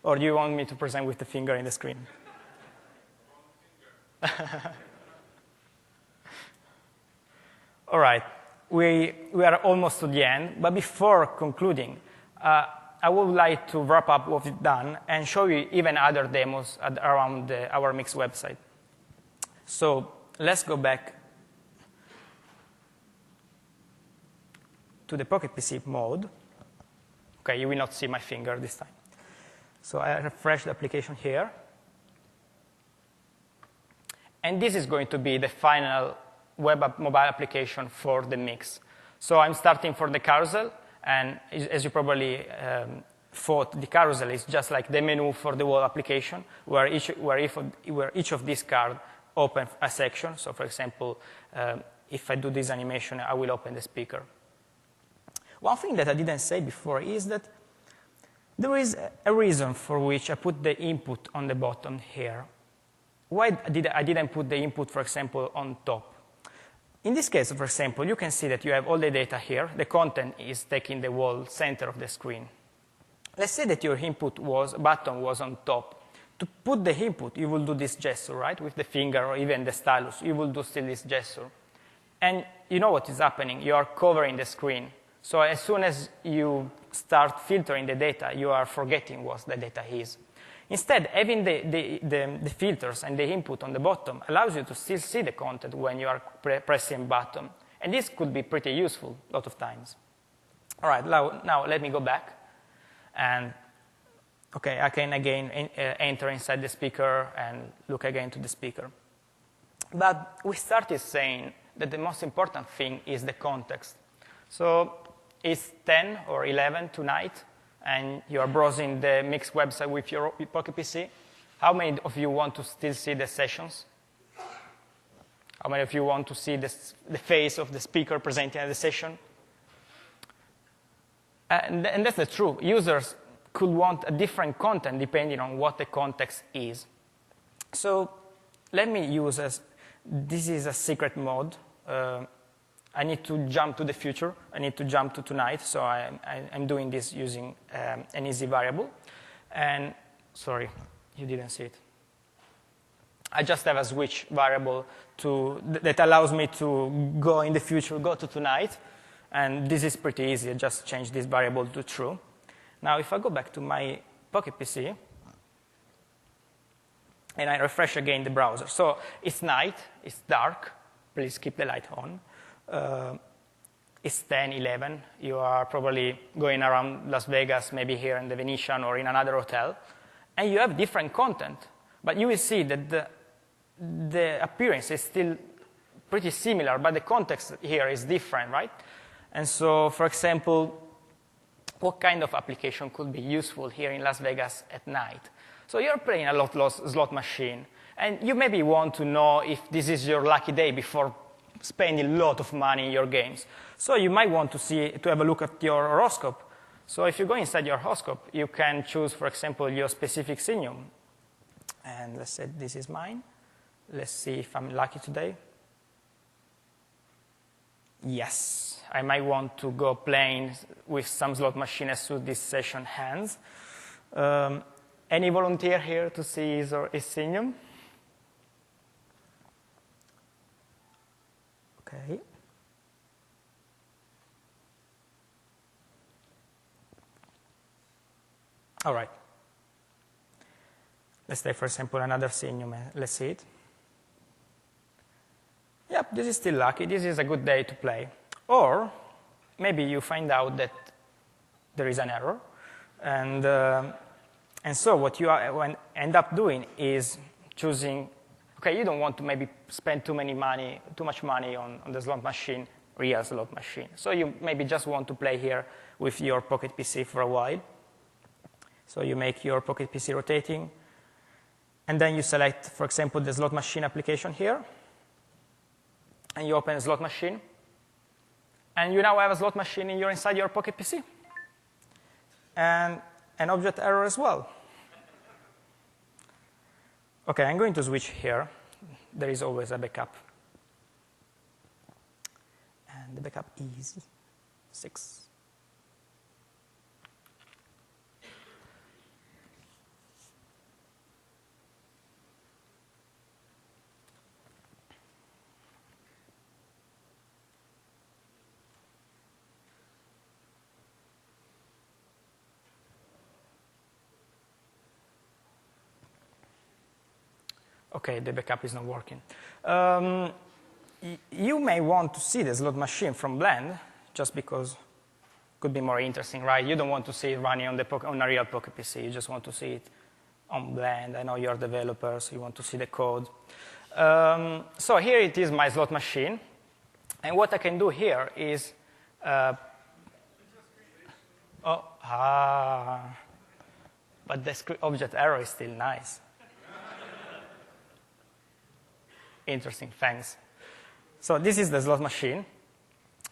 Or do you want me to present with the finger in the screen? All right. We are almost to the end, but before concluding, I would like to wrap up what we've done and show you even other demos around our Mix website. So let's go back to the Pocket PC mode. OK, you will not see my finger this time. So I refresh the application here. And this is going to be the final mobile application for the Mix. So I'm starting for the carousel, and as you probably thought, the carousel is just like the menu for the whole application, where each of these cards open a section. So for example, if I do this animation, I will open the speaker. One thing that I didn't say before is that there is a reason for which I put the input on the bottom here. Why I didn't put the input, for example, on top? In this case, for example, you can see that you have all the data here. The content is taking the whole center of the screen. Let's say that your input button was on top. To put the input, you will do this gesture, right, with the finger or even the stylus. You will do still this gesture. And you know what is happening. You are covering the screen. So as soon as you start filtering the data, you are forgetting what the data is. Instead, having the filters and the input on the bottom allows you to still see the content when you are pressing button. And this could be pretty useful a lot of times. All right, now let me go back. And OK, I can again enter inside the speaker and look again to the speaker. But we started saying that the most important thing is the context. So it's 10 or 11 tonight, and you are browsing the Mix website with your Pocket PC. How many of you want to still see the sessions? How many of you want to see the face of the speaker presenting at the session? And that's the truth. Users could want a different content depending on what the context is. So let me use this is a secret mode. I need to jump to the future. I need to jump to tonight. So I'm doing this using an easy variable. And sorry, you didn't see it. I just have a switch variable that allows me to go in the future, go to tonight. And this is pretty easy. I just change this variable to true. Now, if I go back to my Pocket PC, and I refresh again the browser. So it's night. It's dark. Please keep the light on. It's 10, 11. You are probably going around Las Vegas, maybe here in the Venetian or in another hotel. And you have different content. But you will see that the appearance is still pretty similar, but the context here is different, right? And so, for example, what kind of application could be useful here in Las Vegas at night? So you're playing a slot machine, and you maybe want to know if this is your lucky day before spending a lot of money in your games. So you might want to have a look at your horoscope. So if you go inside your horoscope, you can choose, for example, your specific sign. And let's say this is mine. Let's see if I'm lucky today. Yes, I might want to go playing with some slot machine as soon as this session ends. Any volunteer here to see his sign? Okay. All right. Let's take, for example, another sign. Let's see it. Yep, this is still lucky. This is a good day to play. Or maybe you find out that there is an error. And so what you end up doing is choosing okay, you don't want to maybe spend too much money on the slot machine, real slot machine. So you maybe just want to play here with your Pocket PC for a while. So you make your Pocket PC rotating, and then you select, for example, the slot machine application here, and you open a slot machine, and you now have a slot machine inside your Pocket PC, and an object error as well. Okay, I'm going to switch here. There is always a backup. And the backup is 6. Okay, the backup is not working. You may want to see the slot machine from Blend, just because it could be more interesting, right? You don't want to see it running on a real Pocket PC. You just want to see it on Blend. I know you're developers, so you want to see the code. So here it is, my slot machine. And what I can do here is, but the object error is still nice. Interesting, thanks. So this is the slot machine.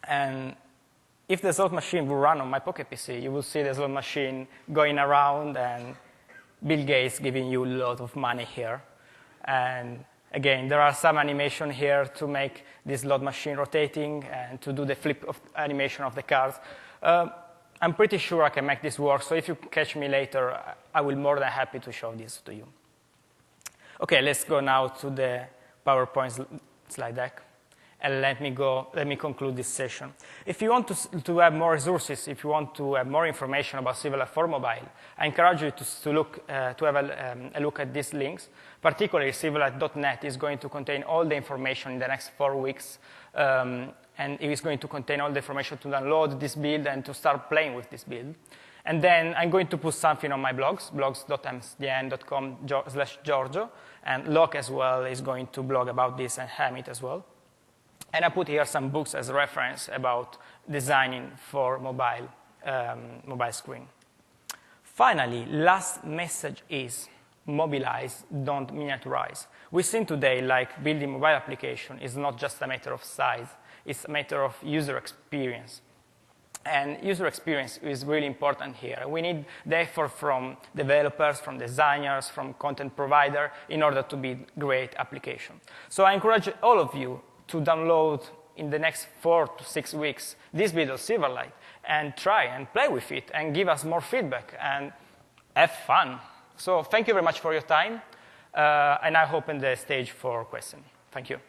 And if the slot machine will run on my Pocket PC, you will see the slot machine going around and Bill Gates giving you a lot of money here. And again, there are some animation here to make this slot machine rotating and to do the flip of animation of the cards. I'm pretty sure I can make this work. So if you catch me later, I will be more than happy to show this to you. Okay, let's go now to the PowerPoint slide deck, and let me conclude this session. If you want to have more resources, if you want to have more information about Silverlight for mobile, I encourage you to have a look at these links. Particularly, Silverlight.net is going to contain all the information in the next 4 weeks, and it is going to contain all the information to download this build and to start playing with this build. And then I'm going to put something on my blogs, blogs.msdn.com/Giorgio, and Locke as well is going to blog about this, and Hamid as well. And I put here some books as a reference about designing for mobile screen. Finally, last message is mobilize, don't miniaturize. We've seen today, like building mobile application is not just a matter of size, it's a matter of user experience. And user experience is really important here. We need the effort from developers, from designers, from content provider in order to build great application. So I encourage all of you to download in the next 4 to 6 weeks this build of Silverlight and try and play with it and give us more feedback and have fun. So thank you very much for your time. And I open the stage for questions. Thank you.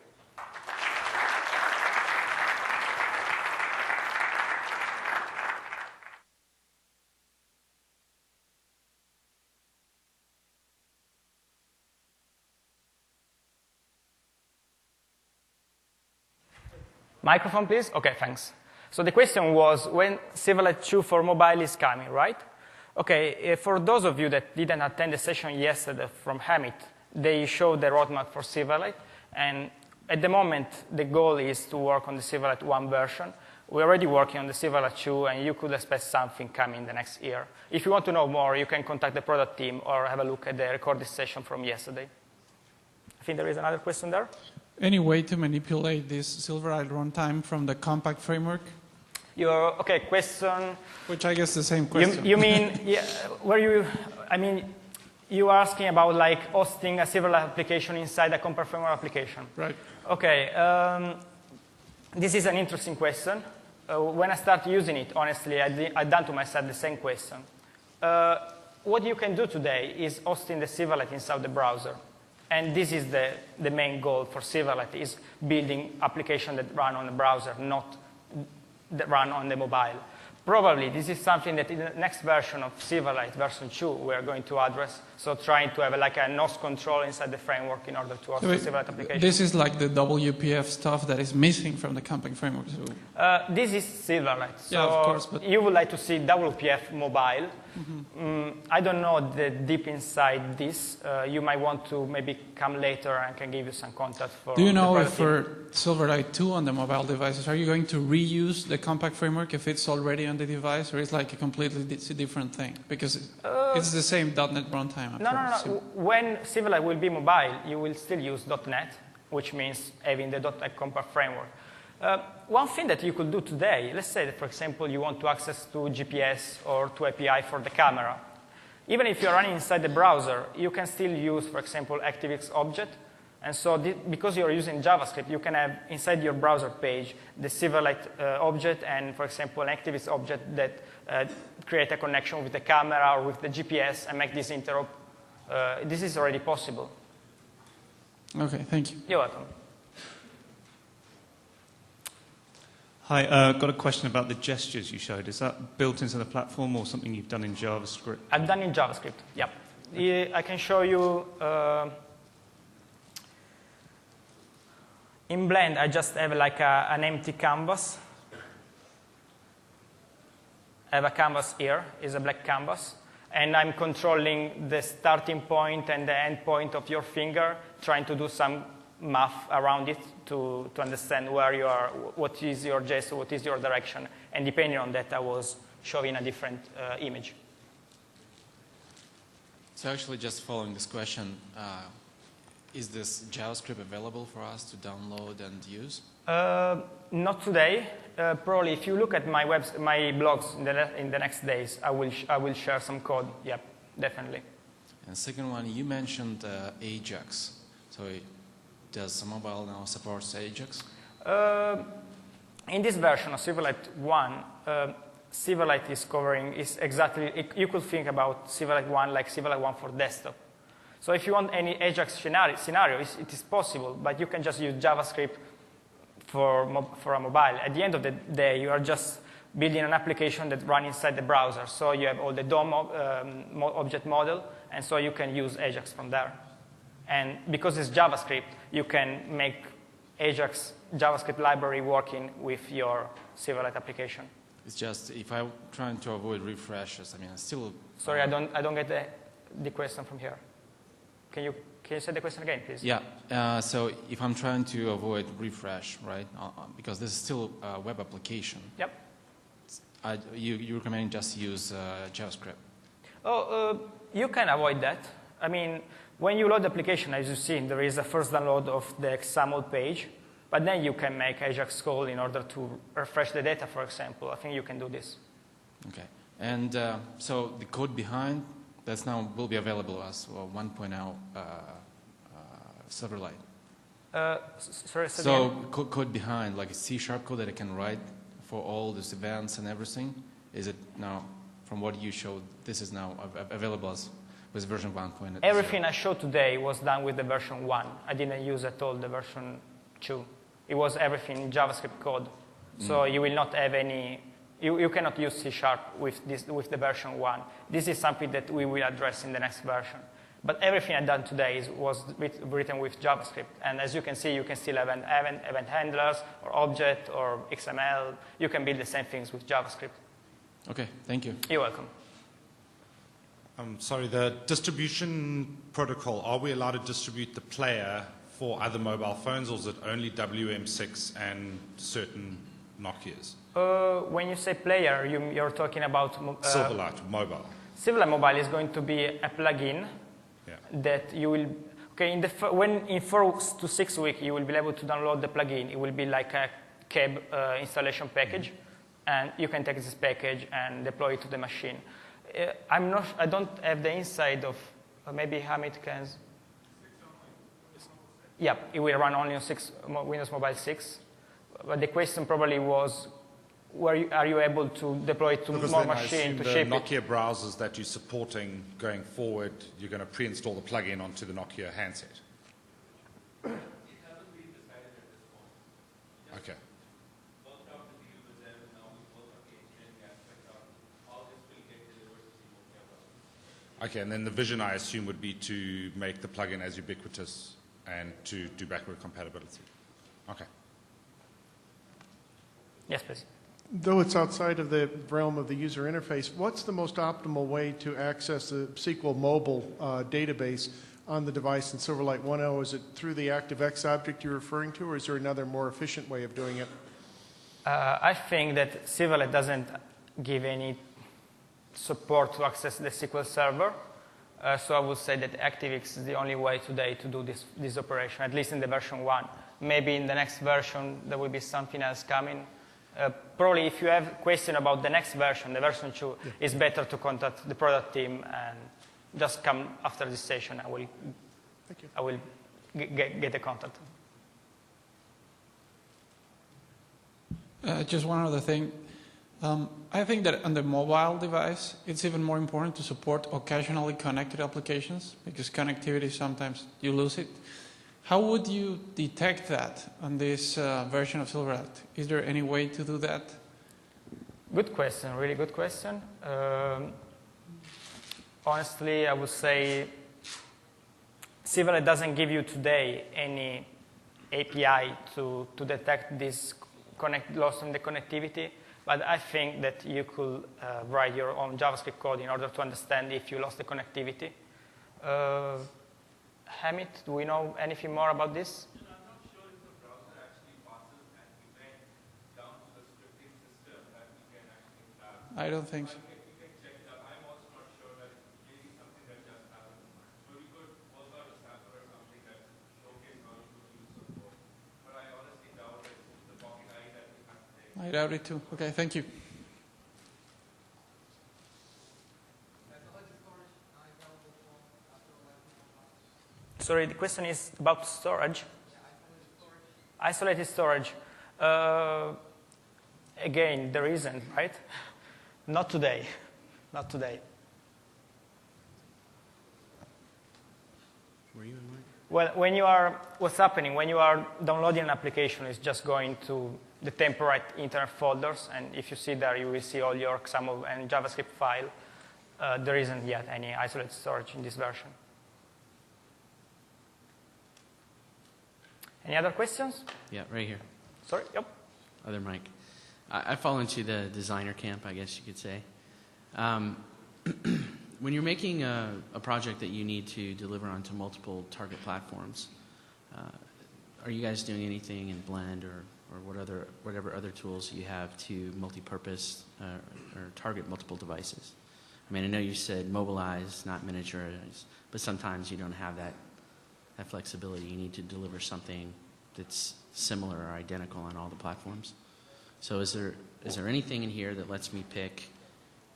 Microphone, please. OK, thanks. So the question was when Silverlight 2 for mobile is coming, right? OK, for those of you that didn't attend the session yesterday from Hamid, they showed the roadmap for Silverlight. And at the moment, the goal is to work on the Silverlight 1 version. We're already working on the Silverlight 2, and you could expect something coming the next year. If you want to know more, you can contact the product team or have a look at the recorded session from yesterday. I think there is another question there. Any way to manipulate this Silverlight runtime from the compact framework? OK, question. Which I guess the same question. You mean, yeah, you are asking about like hosting a Silverlight application inside a compact framework application. Right. OK, this is an interesting question. When I started using it, honestly, I done to myself the same question. What you can do today is hosting the Silverlight inside the browser. And this is the main goal for Silverlight, is building applications that run on the browser, not that run on the mobile. Probably this is something that in the next version of Silverlight, version 2, we're going to address. So trying to have like a NOS control inside the framework in order to host the Silverlight application. This is like the WPF stuff that is missing from the compact framework. So. This is Silverlight. So yeah, of course, but you would like to see WPF mobile. I don't know the deep inside this. You might want to maybe come later and can give you some contact for. Do you know if for Silverlight 2 on the mobile devices, are you going to reuse the compact framework if it's already on the device, or it's like a completely different thing? Because it's the same .NET runtime. No. When Silverlight will be mobile, you will still use .NET, which means having the .NET compact framework. One thing that you could do today, let's say that, for example, you want to access to GPS or to API for the camera. Even if you're running inside the browser, you can still use, for example, ActiveX object. And so because you're using JavaScript, you can have inside your browser page the Silverlight object and, for example, an ActiveX object that create a connection with the camera or with the GPS and make this interop. This is already possible. Okay, thank you. You're welcome. Hi, got a question about the gestures you showed. Is that built into the platform or something you've done in JavaScript? I've done in JavaScript, yeah. I can show you. In Blend, I just have like an empty canvas. I have a canvas here, it's a black canvas. And I'm controlling the starting point and the end point of your finger, trying to do some math around it to understand where you are, what is your gesture, what is your direction. And depending on that, I was showing a different image. So actually just following this question, is this JavaScript available for us to download and use? Not today. Probably if you look at my blogs in the next days, I will share some code. Yep, definitely. And second one, you mentioned Ajax. So does mobile now support Ajax? In this version of Silverlight 1, Silverlight is exactly, you could think about Silverlight 1 like Silverlight 1 for desktop. So if you want any Ajax scenario, it is possible, but you can just use JavaScript for a mobile. At the end of the day, you are just building an application that runs inside the browser. So you have all the DOM object model, and so you can use Ajax from there. And because it's JavaScript, you can make Ajax JavaScript library working with your Silverlight application. It's just if I'm trying to avoid refreshes, I mean, still. Sorry, I don't get the question from here. Can you say the question again, please? Yeah. So if I'm trying to avoid refresh, right? Because this is still a web application. Yep. You recommend just use JavaScript? You can avoid that. I mean, when you load the application, as you see, there is a first download of the XAML page, but then you can make Ajax call in order to refresh the data, for example. I think you can do this. Okay. And so the code behind, that's now will be available as 1.0 Silverlight. Sorry, so code behind, like a C# code that I can write for all these events and everything, is it now, from what you showed, this is now available as with version 1.0? Everything I showed today was done with the version 1. I didn't use at all the version 2. It was everything in JavaScript code. So you will not have any, you cannot use C# with the version 1. This is something that we will address in the next version. But everything I've done today was written with JavaScript. And as you can see, you can still have event handlers or object or XML. You can build the same things with JavaScript. Okay, thank you. You're welcome. Sorry, the distribution protocol, are we allowed to distribute the player for other mobile phones, or is it only WM6 and certain Nokias? When you say player, you're talking about Silverlight mobile. Silverlight mobile is going to be a plugin that you will, when in 4 to 6 weeks you will be able to download the plugin. It will be like a KEB installation package, and you can take this package and deploy it to the machine. I don't have the inside of, maybe Hamid can. Yeah, it will run only on Windows Mobile 6. But the question probably was, are you able to deploy it to more machines to shape it? Because the Nokia browsers that you're supporting going forward, you're going to pre-install the plugin onto the Nokia handset. It hasn't been decided at this point. Okay. Worked out the deal with them, now we work on the engineering aspect of how this will get delivered to the Nokia browser. Okay, and then the vision, I assume, would be to make the plugin as ubiquitous and to do backward compatibility. Okay. Yes, please. Though it's outside of the realm of the user interface, what's the most optimal way to access the SQL mobile database on the device in Silverlight 1.0? Is it through the ActiveX object you're referring to, or is there another more efficient way of doing it? I think that Silverlight doesn't give any support to access the SQL server. So I would say that ActiveX is the only way today to do this operation, at least in the version 1. Maybe in the next version there will be something else coming. Probably if you have a question about the next version, the version 2, it's better to contact the product team and just come after this session. I will get the contact. Just one other thing. I think that on the mobile device, it's even more important to support occasionally connected applications, because connectivity, sometimes you lose it. How would you detect that on this version of Silverlight? Is there any way to do that? Good question, really good question. Honestly, I would say Silverlight doesn't give you today any API to detect this loss in the connectivity, but I think that you could write your own JavaScript code in order to understand if you lost the connectivity. Hamid, do we know anything more about this? I'm not sure if the browser actually passes an event down to the scripting system that we can actually have. I don't think so. We can check it out. I'm also not sure that maybe something that just happened. So we could also have a sample or something that showcase how you could use support. But I honestly doubt that the pocket IE that we have today. I doubt it too. Okay, thank you. Sorry, the question is about storage. Isolated storage. Again, there isn't, right? Not today. Not today. Were you in line? Well, what's happening when you are downloading an application is just going to the temporary internet folders, and if you see there, you will see all your XAML and JavaScript file. There isn't yet any isolated storage in this version. Any other questions? Yeah, right here. Sorry, yep. Other mic. I fall into the designer camp, I guess you could say. When you're making a project that you need to deliver onto multiple target platforms, are you guys doing anything in Blend or whatever other tools you have to multi-purpose or target multiple devices? I mean, I know you said mobilize, not miniaturize, but sometimes you don't have that flexibility. You need to deliver something that's similar or identical on all the platforms. So is there anything in here that lets me pick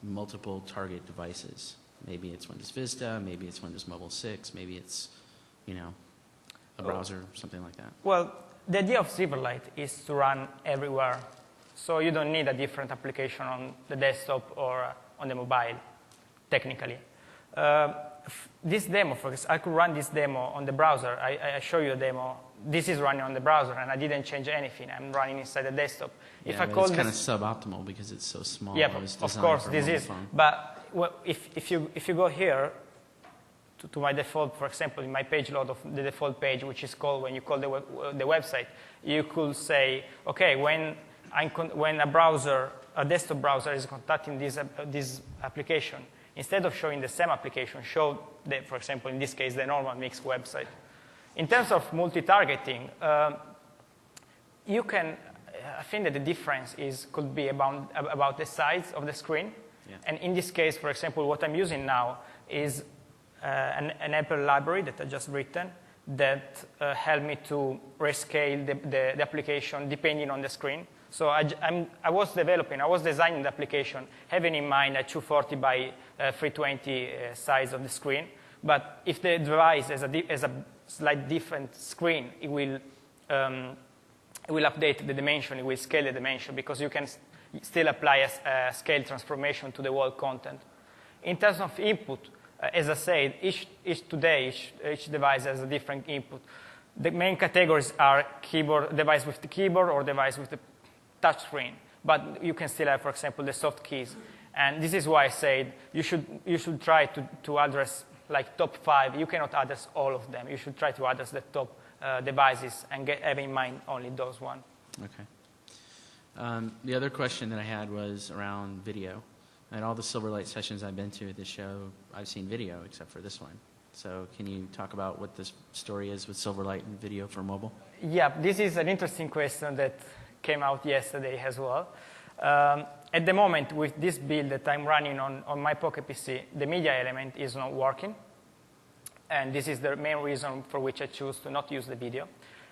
multiple target devices? Maybe it's Windows Vista, maybe it's Windows Mobile 6, maybe it's, a browser, something like that. Well, the idea of Silverlight is to run everywhere. So you don't need a different application on the desktop or on the mobile, technically. This demo, for example, I could run this demo on the browser. I show you a demo. This is running on the browser, and I didn't change anything. I'm running inside the desktop. Yeah, if I call it's kind of suboptimal because it's so small. Yeah, of course, this is. Phone. But if you go here to my default, for example, in my page load of the default page, which is called when you call the website, you could say, okay, when a desktop browser is contacting this application, instead of showing the same application, show, for example, in this case, the normal MIX website. In terms of multi-targeting, I think that the difference could be about the size of the screen. Yeah. And in this case, for example, what I'm using now is an Apple library that I just written that helped me to rescale the application depending on the screen. So I was designing the application having in mind a 240 by 320 size of the screen. But if the device has a slight different screen, it will update the dimension, it will scale the dimension, because you can still apply a scale transformation to the whole content. In terms of input, as I said, each device has a different input. The main categories are device with the keyboard or device with the touch screen. But you can still have, for example, the soft keys. And this is why I said you should try to address like top 5. You cannot address all of them. You should try to address the top devices and have in mind only those ones. Okay. The other question that I had was around video. At all the Silverlight sessions I've been to at this show, I've seen video except for this one. So can you talk about what this story is with Silverlight and video for mobile? Yeah, this is an interesting question that came out yesterday as well. At the moment, with this build that I'm running on my Pocket PC, the media element is not working. And this is the main reason for which I choose to not use the video.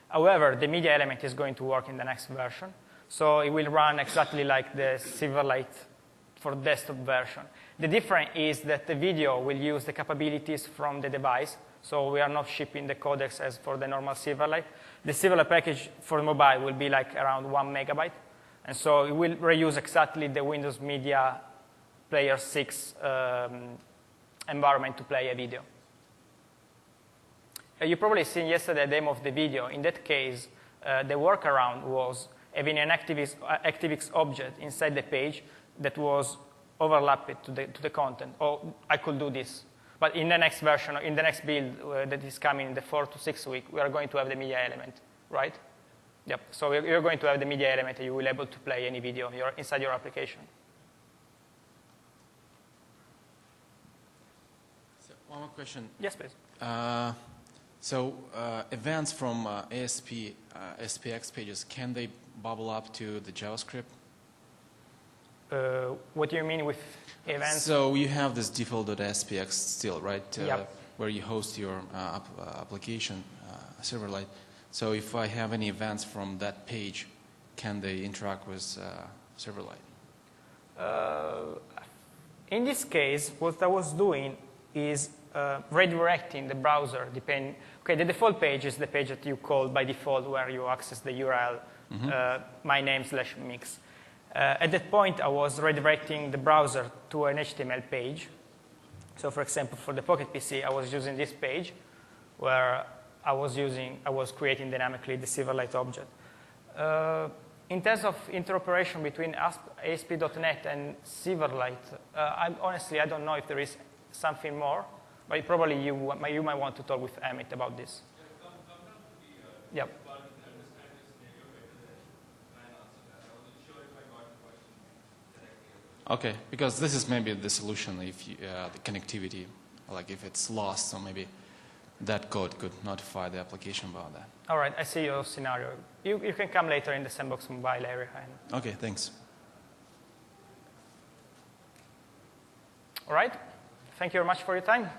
However, the media element is going to work in the next version. So it will run exactly like the Silverlight for desktop version. The difference is that the video will use the capabilities from the device. So we are not shipping the codecs as for the normal Silverlight. The Silverlight package for mobile will be like around 1 megabyte. And so it will reuse exactly the Windows Media Player 6 environment to play a video. You probably seen yesterday a demo of the video. In that case, the workaround was having an ActiveX object inside the page that was overlapped to the content. Or I could do this. But in the next version, in the next build that is coming in the 4 to 6 week, we are going to have the media element, right? Yep. So you're going to have the media element, and you will be able to play any video inside your application. So one more question. Yes, please. Events from SPX pages, can they bubble up to the JavaScript? What do you mean with events? So you have this default.spx still, right? Yep. Where you host your application, Silverlight. So if I have any events from that page, can they interact with Silverlight? In this case, what I was doing is redirecting the browser. Okay, the default page is the page that you call by default where you access the URL, my name / mix. At that point, I was redirecting the browser to an HTML page. So for example, for the Pocket PC, I was using this page where I was creating dynamically the Silverlight object. In terms of interoperation between ASP.NET and Silverlight, honestly, I don't know if there is something more, but probably you might want to talk with Amit about this. Yep. Okay, because this is maybe the solution if the connectivity, like if it's lost, so maybe that code could notify the application about that. All right, I see your scenario. You can come later in the Sandbox Mobile area. Okay, thanks. All right, thank you very much for your time.